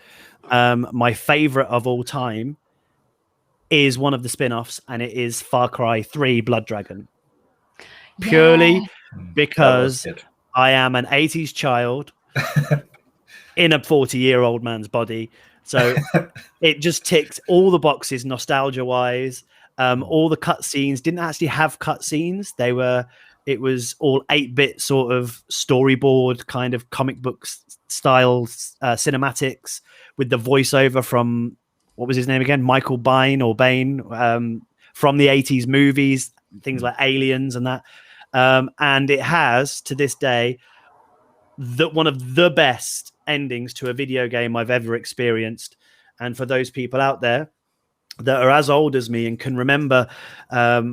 my favorite of all time is one of the spin-offs, and it is Far Cry 3 Blood Dragon. Purely because I am an 80s child in a 40-year-old man's body. So it just ticked all the boxes nostalgia-wise. All the cutscenes didn't actually have cutscenes. It was all 8-bit sort of storyboard kind of comic book style cinematics with the voiceover from, what was his name again? Michael Biehn or Bain, from the 80s movies, things like Aliens and that. And it has, to this day, one of the best endings to a video game I've ever experienced. And for those people out there that are as old as me and can remember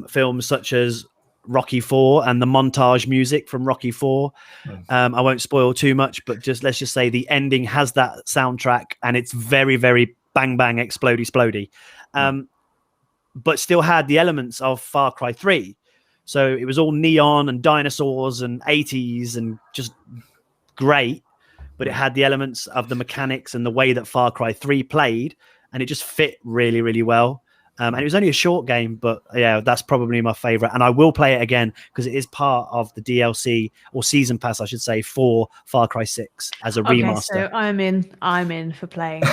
films such as Rocky IV and the montage music from Rocky IV, I won't spoil too much, but let's just say the ending has that soundtrack, and it's very, very bang bang explodey splody, but still had the elements of Far Cry 3. So it was all neon and dinosaurs and 80s and just great, but it had the elements of the mechanics and the way that Far Cry 3 played, and it just fit really, really well. And it was only a short game, but yeah, that's probably my favorite. And I will play it again because it is part of the DLC, or season pass, I should say, for Far Cry 6 as a remaster. So I'm in for playing.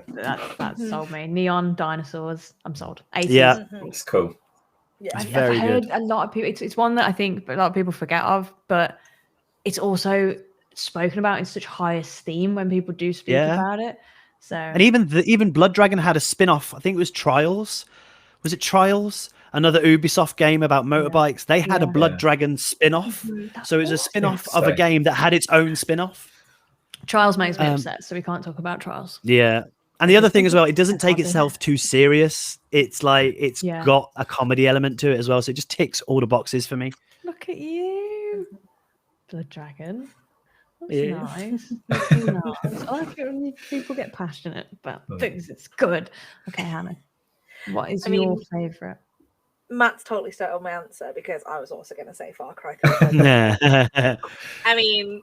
That's sold me. Neon dinosaurs. I'm sold. 80s. Yeah, it's cool. Yeah, it's I've heard a lot of people. It's one that I think a lot of people forget of, but it's also spoken about in such high esteem when people do speak about it. So, and even Blood Dragon had a spin-off. I think it was Trials. Was it Trials? Another Ubisoft game about motorbikes. They had a Blood Dragon spin-off. So it was a spin-off of a game that had its own spin-off. Trials makes me upset, so we can't talk about Trials. Yeah. And the other thing as well, it doesn't take itself too serious. It's like it's got a comedy element to it as well. So it just ticks all the boxes for me. Look at you. Blood Dragon. That's nice. That's nice. I like it when people get passionate about things. It's good. Okay, Hannah. What is your favourite? Matt's totally stole my answer because I was also going to say Far Cry 3. I mean,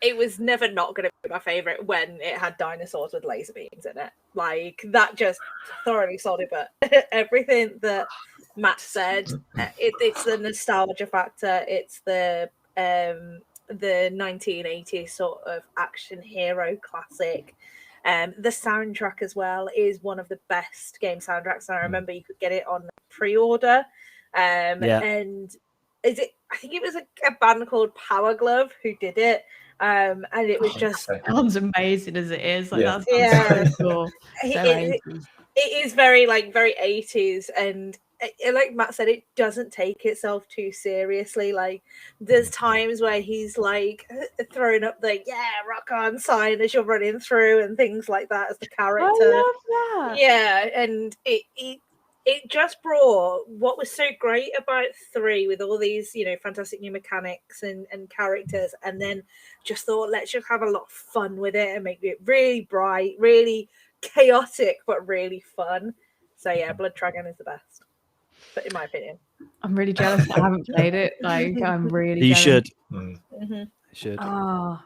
it was never not going to be my favourite when it had dinosaurs with laser beams in it. Like, that just thoroughly sold it. But everything that Matt said, it's the nostalgia factor. It's the 1980s sort of action hero classic. The soundtrack as well is one of the best game soundtracks. And I remember you could get it on pre-order. And I think it was a band called Power Glove who did it. And it was just sounds amazing as it is. Like that's cool. It is very 80s, and like Matt said, it doesn't take itself too seriously. Like there's times where he's like throwing up the rock on sign as you're running through and things like that as the character. I love that. Yeah, and it just brought what was so great about 3 with all these, fantastic new mechanics and characters, and then just thought, let's just have a lot of fun with it and make it really bright, really chaotic, but really fun. So yeah, Blood Dragon is the best, but in my opinion. I'm really jealous that I haven't played it. Like, I'm really You jealous. should. You should. Oh.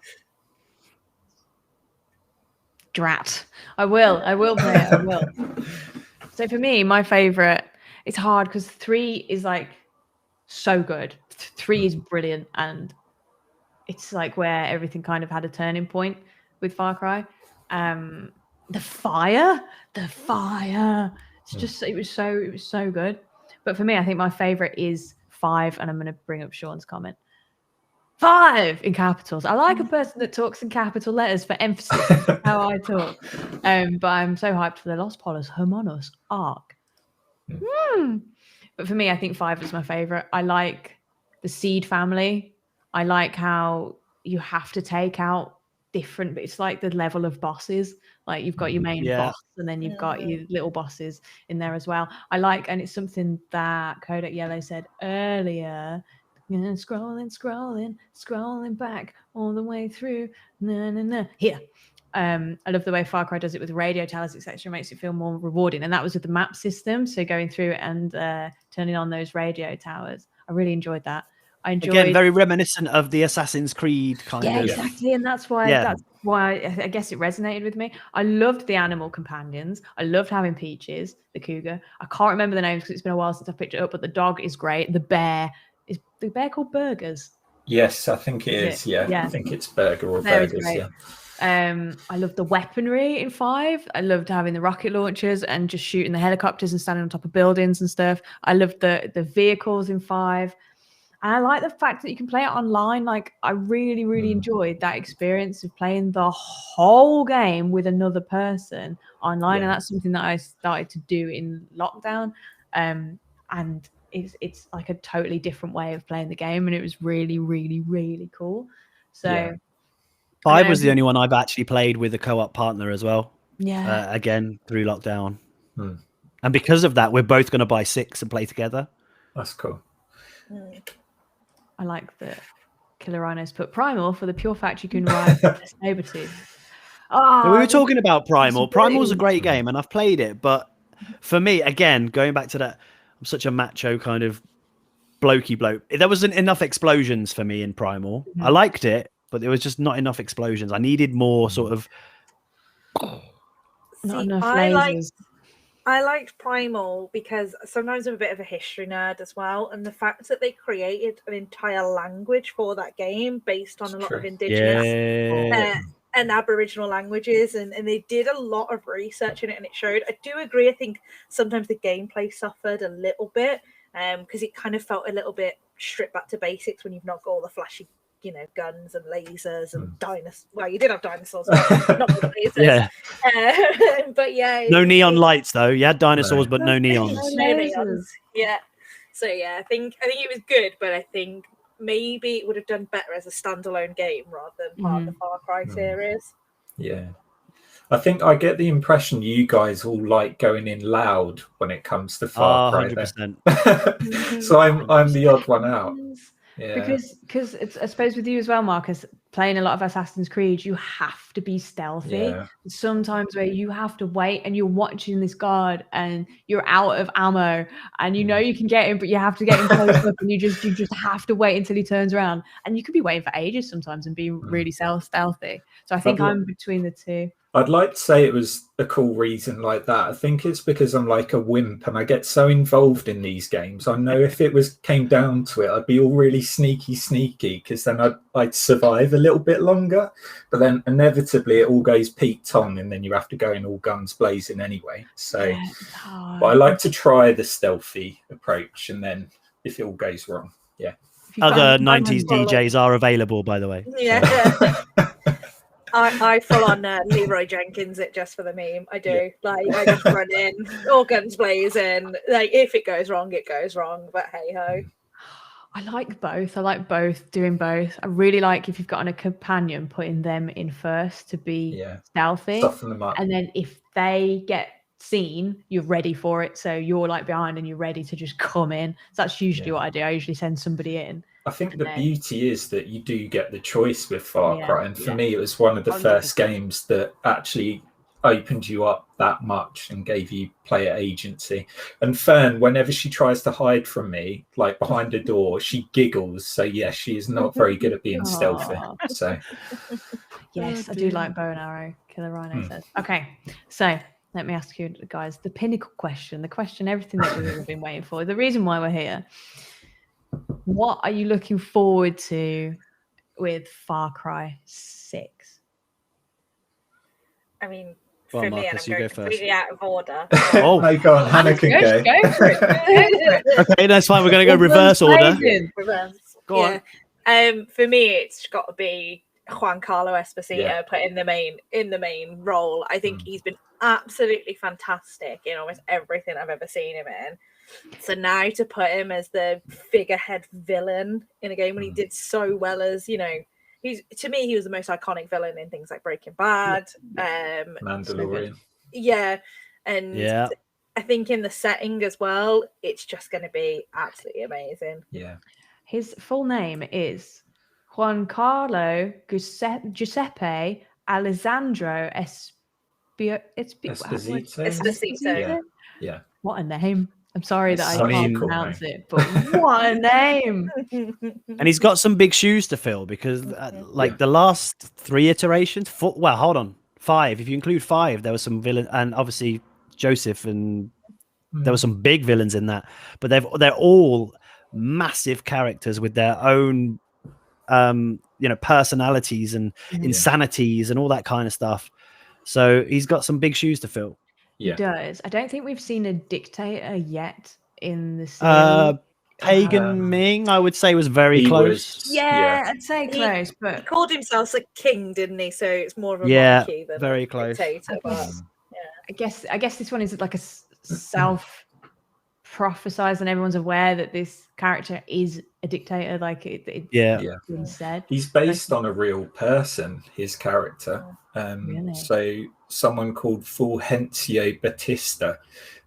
Drat. I will play it. I will. So for me, my favorite, it's hard because 3 is like so good. 3 is brilliant, and it's like where everything kind of had a turning point with Far Cry. The fire. It's just it was so good. But for me, I think my favorite is 5, and I'm going to bring up Sean's comment. 5 in capitals. I like a person that talks in capital letters for emphasis. That's how I talk. But I'm so hyped for the Los Polos Hermanos arc. But for me, I think 5 is my favorite. I like the Seed family. I like how you have to take out different, but it's like the level of bosses. Like you've got your main boss, and then you've got your little bosses in there as well. I like, and it's something that Kodak Yellow said earlier. Scrolling back all the way through. Here. I love the way Far Cry does it with radio towers, etc. Makes it feel more rewarding. And that was with the map system. So going through and turning on those radio towers, I really enjoyed that. I enjoyed Again, very reminiscent of the Assassin's Creed kind of. exactly, and that's why I guess it resonated with me. I loved the animal companions. I loved having Peaches, the cougar. I can't remember the names because it's been a while since I picked it up, but the dog is great. The bear is the bear called Burgers. Yes, I think it is. Yeah, I think it's Burger or Burgers. Yeah. I loved the weaponry in 5. I loved having the rocket launchers and just shooting the helicopters and standing on top of buildings and stuff. I loved the vehicles in 5. And I like the fact that you can play it online. Like, I really, really enjoyed that experience of playing the whole game with another person online. And that's something that I started to do in lockdown. And it's like a totally different way of playing the game. And it was really, really, really cool. So 5 was the only one I've actually played with a co-op partner as well. Yeah. Again, through lockdown. And because of that, we're both going to buy 6 and play together. That's cool. I like that Killer Rhinos put Primal for the pure fact you can ride Sabretooth. We were talking about Primal. Primal's a great game, and I've played it. But for me, again, going back to that, I'm such a macho kind of blokey bloke. There wasn't enough explosions for me in Primal. I liked it, but there was just not enough explosions. I needed more sort of... Not enough lasers. I liked Primal because sometimes I'm a bit of a history nerd as well, and the fact that they created an entire language for that game based on a lot of indigenous and Aboriginal languages, and they did a lot of research in it, and it showed. I do agree. I think sometimes the gameplay suffered a little bit because it kind of felt a little bit stripped back to basics when you've not got all the flashy, guns and lasers and dinosaurs. Well, you did have dinosaurs, but not with lasers. But no neon lights though. You had dinosaurs, but no neons. No neons. Yeah. So I think it was good, but I think maybe it would have done better as a standalone game rather than part of the Far Cry series. Yeah. I think I get the impression you guys all like going in loud when it comes to Far Cry. 100%. So I'm the odd one out. Yeah. Because it's, I suppose with you as well, Marcus, playing a lot of Assassin's Creed, you have to be stealthy. Yeah. Sometimes where you have to wait and you're watching this guard and you're out of ammo and you know you can get him, but you have to get him close up and you just have to wait until he turns around. And you could be waiting for ages sometimes and be really stealthy. So I think I'm between the two. I'd like to say it was a cool reason like that. I think it's because I'm like a wimp and I get so involved in these games. I know if it came down to it, I'd be all really sneaky because then I'd survive a little bit longer. But then inevitably it all goes Pete Tong and then you have to go in all guns blazing anyway. So but I like to try the stealthy approach, and then if it all goes wrong, Other 90s DJs are available, by the way. Yeah. I full on Leroy Jenkins it just for the meme. I do. Like, I just run in, all guns blazing. Like, if it goes wrong, it goes wrong. But hey ho. I like both. I like doing both. I really like if you've got a companion, putting them in first to be stealthy. Soften them up. And then if they get seen, you're ready for it. So you're like behind and you're ready to just come in. So that's usually what I do. I usually send somebody in. I think the beauty is that you do get the choice with Far Cry. And for me, it was one of the first games that actually opened you up that much and gave you player agency. And Fern, whenever she tries to hide from me, like behind a door, she giggles. So yes, she is not very good at being stealthy. So yes, I do like bow and arrow. Killer Rhino says. Okay, so let me ask you guys the pinnacle question, the question everything that we've been waiting for, the reason why we're here. What are you looking forward to with Far Cry 6? I mean, for me, and I'm going completely out of order. No, go on, Hannah can go. Go for it. Okay, that's fine. We're going to go reverse order. Go on. For me, it's got to be Giancarlo Esposito put in the main role. I think he's been absolutely fantastic in almost everything I've ever seen him in. So now to put him as the figurehead villain in a game when he did so well as, he was the most iconic villain in things like Breaking Bad, Mandalorian. I think in the setting as well, it's just going to be absolutely amazing. Yeah. His full name is Giancarlo Giuseppe Alessandro Esposito. Yeah. What a name. I'm sorry that I Such a can't cool pronounce name. it, but what a name. And he's got some big shoes to fill because, the last 3 iterations, 4, well, hold on, 5. If you include 5, there was some villain, and obviously Joseph, and there were some big villains in that. But they're all massive characters with their own, personalities and insanities and all that kind of stuff. So he's got some big shoes to fill. He does. I don't think we've seen a dictator yet in the series. Pagan Ming, I would say, was very close. I'd say close, but he called himself a king, didn't he? So it's more of a monarchy than very a close. dictator. I guess this one is like a self-prophesized, and everyone's aware that this character is a dictator. Like it's been said. He's based on a real person. His character. Really? So someone called Fulgencio Batista,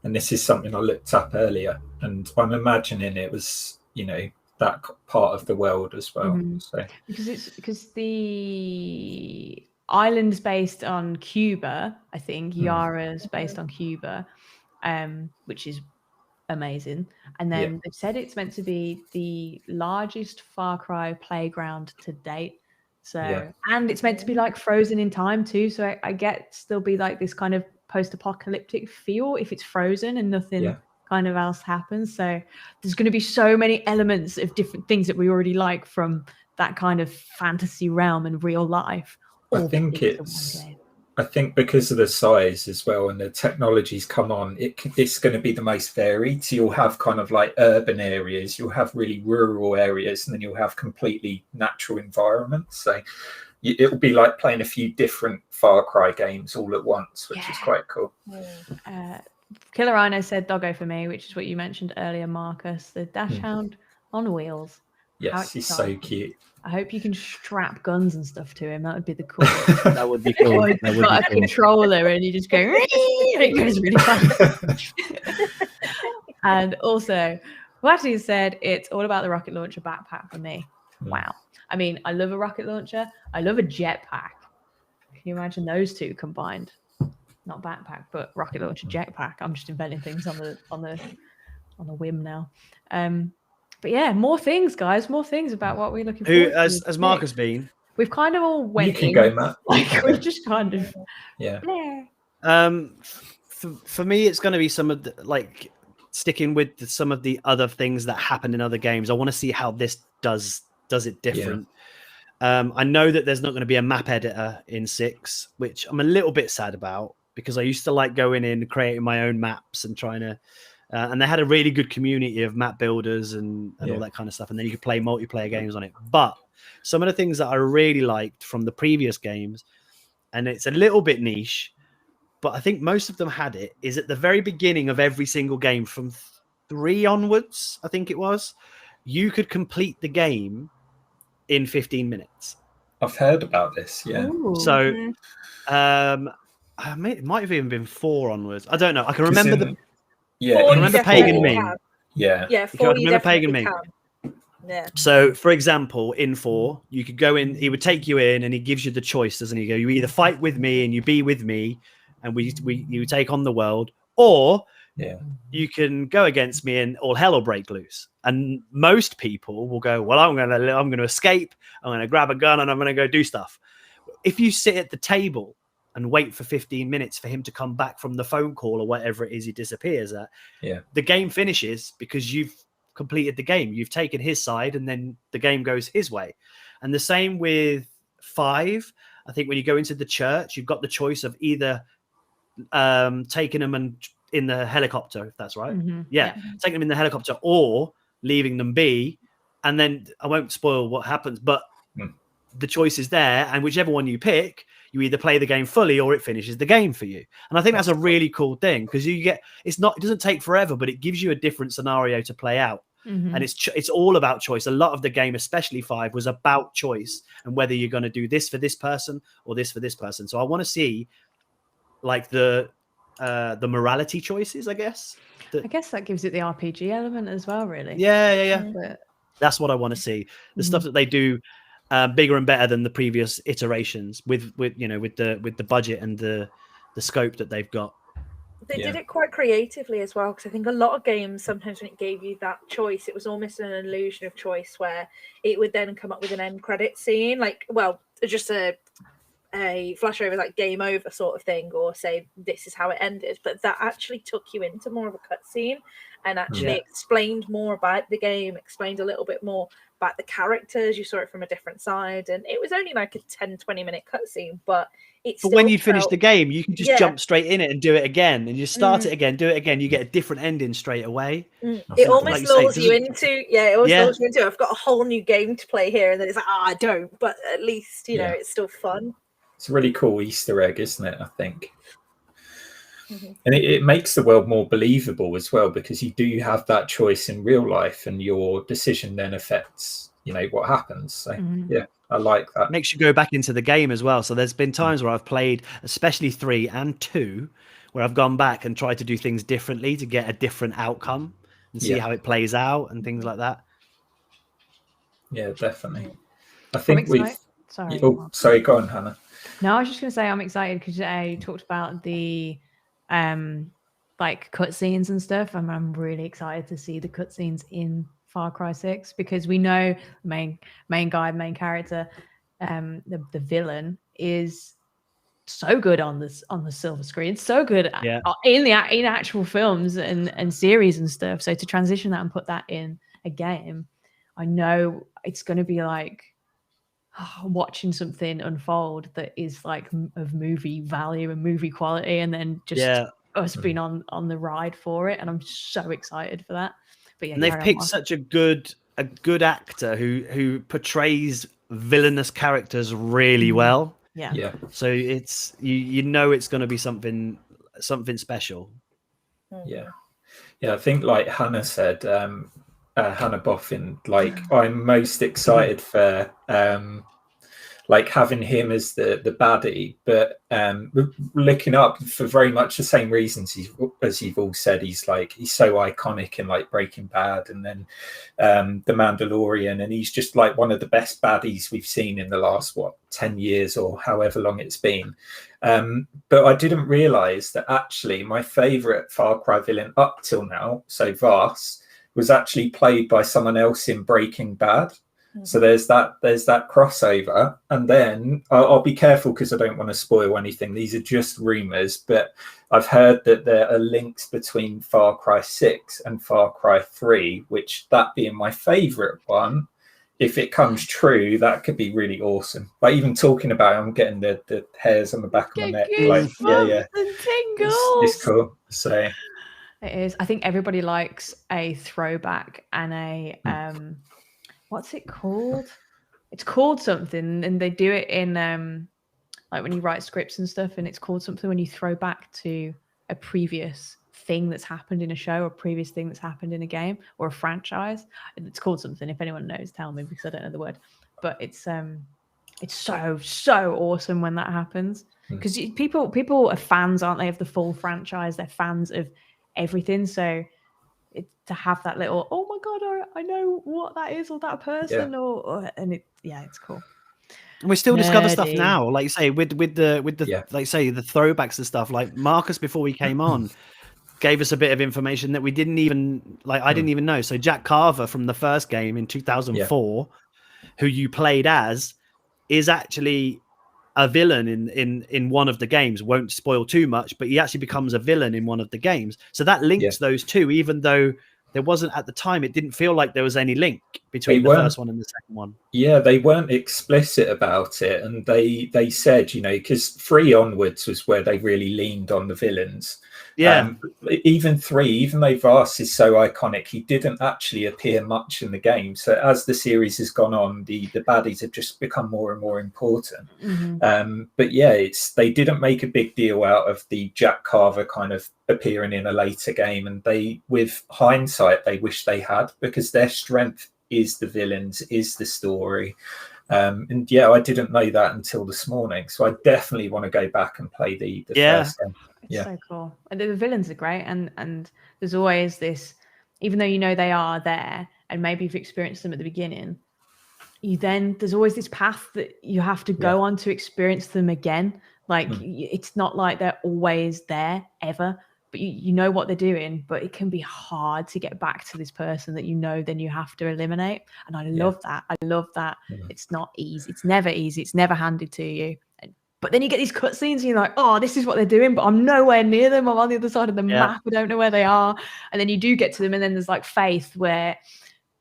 and this is something I looked up earlier, and I'm imagining it was that part of the world as well. So because the island's based on Cuba, I think Yara's based on Cuba, which is amazing. And then they've said it's meant to be the largest FarCry playground to date. So and it's meant to be like frozen in time too. So I get there'll be like this kind of post-apocalyptic feel if it's frozen and nothing kind of else happens. So there's going to be so many elements of different things that we already like from that kind of fantasy realm and real life. I think because of the size as well and the technologies come on, it's going to be the most varied. So you'll have kind of like urban areas, you'll have really rural areas, and then you'll have completely natural environments. So it'll be like playing a few different Far Cry games all at once, which is quite cool. Killer Rhino said doggo for me, which is what you mentioned earlier, Marcus, the dash hound on wheels. Yes, he's so cute. I hope you can strap guns and stuff to him. That would be the coolest. That would be cool. You've got a controller and you just go, and it goes really fast. And also, Watty said it's all about the rocket launcher backpack for me. Wow. I mean, I love a rocket launcher. I love a jetpack. Can you imagine those two combined? Not backpack, but rocket launcher, jetpack. I'm just inventing things on the whim now. But yeah, more things, guys. More things about what we're looking forward to. As Marcus been? We've kind of all went. You can go, Matt. Like we've just kind of. For me, it's going to be some of the, sticking with some of the other things that happen in other games. I want to see how this does it different. I know that there's not going to be a map editor in 6, which I'm a little bit sad about because I used to like going in and creating my own maps and trying to. And they had a really good community of map builders and all that kind of stuff. And then you could play multiplayer games on it. But some of the things that I really liked from the previous games, and it's a little bit niche, but I think most of them had it, is at the very beginning of every single game from 3 onwards, I think it was, you could complete the game in 15 minutes. I've heard about this, Ooh. So it might have even been 4 onwards. I don't know. I can remember I remember Pagan Ming. Yeah, 4 I remember Pagan Ming. Yeah. So, for example, in 4, you could go in. He would take you in, and he gives you the choice, doesn't he? You either fight with me and you be with me, and you take on the world, or you can go against me and all hell will break loose. And most people will go, well, I'm going to escape. I'm going to grab a gun and I'm going to go do stuff. If you sit at the table and wait for 15 minutes for him to come back from the phone call or whatever it is he disappears at, the game finishes because you've completed the game. You've taken his side and then the game goes his way. And the same with 5. I think when you go into the church, you've got the choice of either taking them and in the helicopter, if that's right. Taking them in the helicopter or leaving them be. And then I won't spoil what happens, but the choice is there. And whichever one you pick, you either play the game fully or it finishes the game for you. And I think that's a really cool thing because it doesn't take forever, but it gives you a different scenario to play out. And it's all about choice. A lot of the game, especially 5, was about choice and whether you're going to do this for this person or this for this person. So I want to see like the morality choices, I guess. I guess that gives it the RPG element as well, really. Yeah. But that's what I want to see. The stuff that they do. bigger and better than the previous iterations with the budget and the scope that they've got. They did it quite creatively as well, because I think a lot of games, sometimes when it gave you that choice, it was almost an illusion of choice where it would then come up with an end credit scene, like, well, just a flash over, like game over sort of thing, or say this is how it ended, but that actually took you into more of a cutscene and actually explained more about the game, explained a little bit more about the characters. You saw it from a different side, and it was only like a 10-20 minute cutscene, but when you finish the game, you can just jump straight in it and do it again, and you start it again, do it again. You get a different ending straight away. It almost lulls you into, lulls you into, I've got a whole new game to play here, and then it's like, I don't, but at least, it's still fun. It's a really cool Easter egg, isn't it? I think. And it makes the world more believable as well, because you do have that choice in real life, and your decision then affects, what happens. So, I like that. Makes you go back into the game as well. So there's been times where I've played, especially 3 and 2, where I've gone back and tried to do things differently to get a different outcome and see how it plays out and things like that. Yeah, definitely. I think we've... Sorry. Oh, sorry, go on, Hannah. No, I was just going to say I'm excited because I talked about the like cutscenes and stuff, and I'm really excited to see the cutscenes in Far Cry 6, because we know main character, the villain is so good on the silver screen, so good in actual films and series and stuff. So to transition that and put that in a game, I know it's going to be like watching something unfold that is like of movie value and movie quality, and then just us being on the ride for it, and I'm so excited for that. But and they've picked such a good actor who portrays villainous characters really well. So it's it's going to be something special. I think, like Hannah said, Hannah Boffin, like I'm most excited for like having him as the baddie, but looking up for very much the same reasons as you've all said. He's so iconic in like Breaking Bad, and then The Mandalorian, and he's just like one of the best baddies we've seen in the last 10 years or however long it's been. But I didn't realize that actually my favorite Far Cry villain up till now, so Vaas, was actually played by someone else in Breaking Bad. So there's that crossover. And then I'll be careful because I don't want to spoil anything. These are just rumors, but I've heard that there are links between Far Cry 6 and Far Cry 3, which, that being my favorite one, if it comes true, that could be really awesome. Like, even talking about it, I'm getting the hairs on the back of my neck. Like, and tingles. It's cool. So it is. I think everybody likes a throwback and a what's it called? It's called something, and they do it in like when you write scripts and stuff, and it's called something when you throw back to a previous thing that's happened in a show, or a previous thing that's happened in a game or a franchise. It's called something. If anyone knows, tell me, because I don't know the word. But it's so awesome when that happens, because people are fans, aren't they, of the full franchise? They're fans of everything. So to have that little, oh my god, I know what that is, or that person, it's cool. And we still discover stuff now, like you say, with the like say the throwbacks and stuff. Like Marcus, before we came on, gave us a bit of information that we didn't even I didn't even know. So Jack Carver from the first game in 2004, who you played as, is actually a villain in one of the games. Won't spoil too much, but he actually becomes a villain in one of the games. So that links those two, even though there wasn't at the time, it didn't feel like there was any link between the first one and the second one. Yeah, they weren't explicit about it, and they said, because 3 onwards was where they really leaned on the villains. Even 3, even though Vaas is so iconic, he didn't actually appear much in the game. So as the series has gone on, the baddies have just become more and more important. But they didn't make a big deal out of the Jack Carver kind of appearing in a later game, and they, with hindsight, they wish they had, because their strength is the villains, is the story. And I didn't know that until this morning, so I definitely want to go back and play the first game. It's so cool. And the villains are great, and there's always this, even though they are there, and maybe you've experienced them at the beginning, there's always this path that you have to go on to experience them again. Like it's not like they're always there ever, but you know what they're doing, but it can be hard to get back to this person that then you have to eliminate. And I love that. It's not easy. It's never easy. It's never handed to you. But then you get these cutscenes and you're like, oh, this is what they're doing, but I'm nowhere near them. I'm on the other side of the map. I don't know where they are. And then you do get to them, and then there's like Faith, where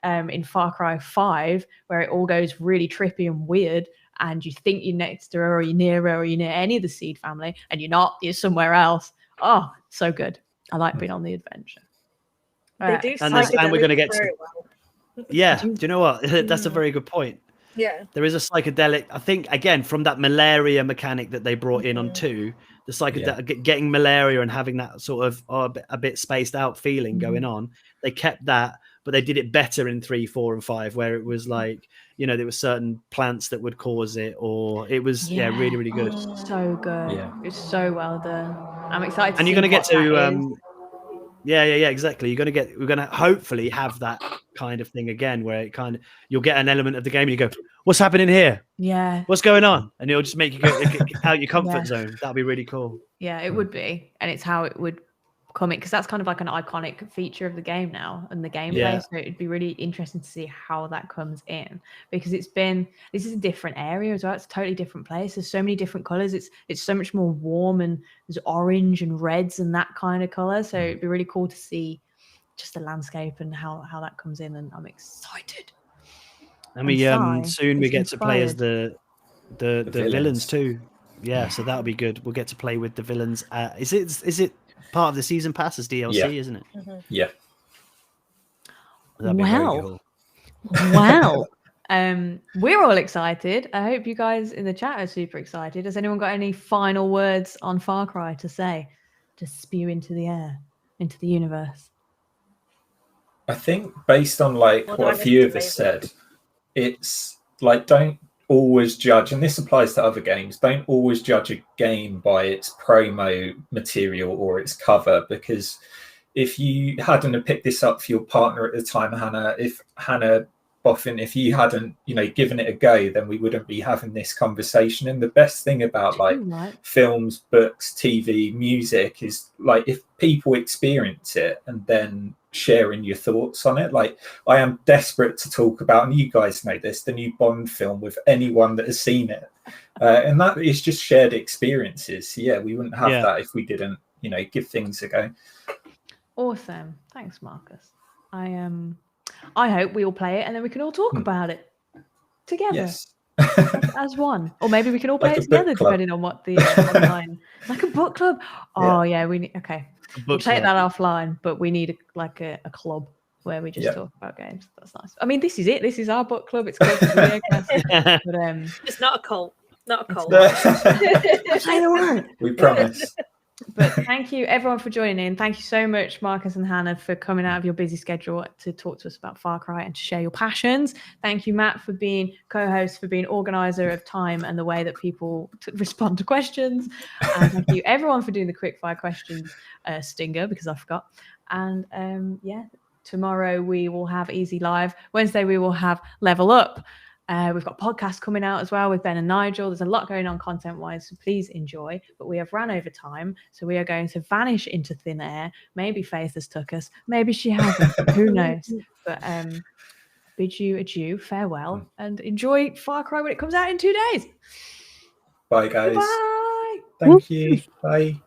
in Far Cry 5, where it all goes really trippy and weird, and you think you're next to her, or you're near her, or you're near any of the Seed family, and you're not. You're somewhere else. Oh, so good. I like being on the adventure. They do, and we're going to get to. Well. Yeah, do you know what? That's a very good point. Yeah, there is a psychedelic. I think again from that malaria mechanic that they brought in on 2, the psychedelic getting malaria and having that sort of a bit spaced out feeling going on. They kept that, but they did it better in 3, 4, and 5, where it was like there were certain plants that would cause it, or it was really, really good. So good. Yeah. It's so well done. I'm excited. And you're going to get to exactly. We're going to hopefully have that kind of thing again, where it kind of you'll get an element of the game and you go, what's happening here? Yeah. What's going on? And it'll just make you go out your comfort zone. That'd be really cool. Yeah, it would be. And it's how it would come in, because that's kind of like an iconic feature of the game now and the gameplay. So it'd be really interesting to see how that comes in, because this is a different area as well. It's a totally different place. There's so many different colors. It's so much more warm, and there's orange and reds and that kind of color. So it'd be really cool to see just the landscape and how that comes in. And I'm excited. And we soon we get to play as the villains too. Yeah, so that'll be good. We'll get to play with the villains. Is it part of the season pass as DLC, isn't it? Yeah. Well, we're all excited. I hope you guys in the chat are super excited. Has anyone got any final words on Far Cry to say, to spew into the air, into the universe? I think based on what a few of us said, it's like, don't always judge, and this applies to other games, don't always judge a game by its promo material or its cover, because if you hadn't picked this up for your partner at the time, Hannah Boffin, if you hadn't given it a go, then we wouldn't be having this conversation. And the best thing about films, books, TV, music is if people experience it and then sharing your thoughts on it. I am desperate to talk about, and you guys know this, the new Bond film with anyone that has seen it, and that is just shared experiences. So we wouldn't have that if we didn't give things a go. Awesome. Thanks, Marcus. I hope we all play it and then we can all talk about it together as one, or maybe we can all play it together depending on what the online, like a book club. We need we'll take that offline, but we need a club where we just talk about games. That's nice. I mean, this is it. This is our book club. It's called Videocast. But it's not a cult. Not a cult. Say the word. We promise. But thank you everyone for joining in. Thank you so much, Marcus and Hannah, for coming out of your busy schedule to talk to us about Far Cry and to share your passions. Thank you, Matt, for being co-host, for being organizer of time and the way that people respond to questions. And thank you everyone for doing the quickfire questions stinger, because I forgot. And tomorrow we will have Easy Live. Wednesday we will have Level Up. We've got podcasts coming out as well with Ben and Nigel. There's a lot going on content-wise, so please enjoy. But we have ran over time, so we are going to vanish into thin air. Maybe Faith has took us. Maybe she hasn't. Who knows? But bid you adieu, farewell, and enjoy Far Cry when it comes out in 2 days. Bye, guys. Bye. Thank you. Bye.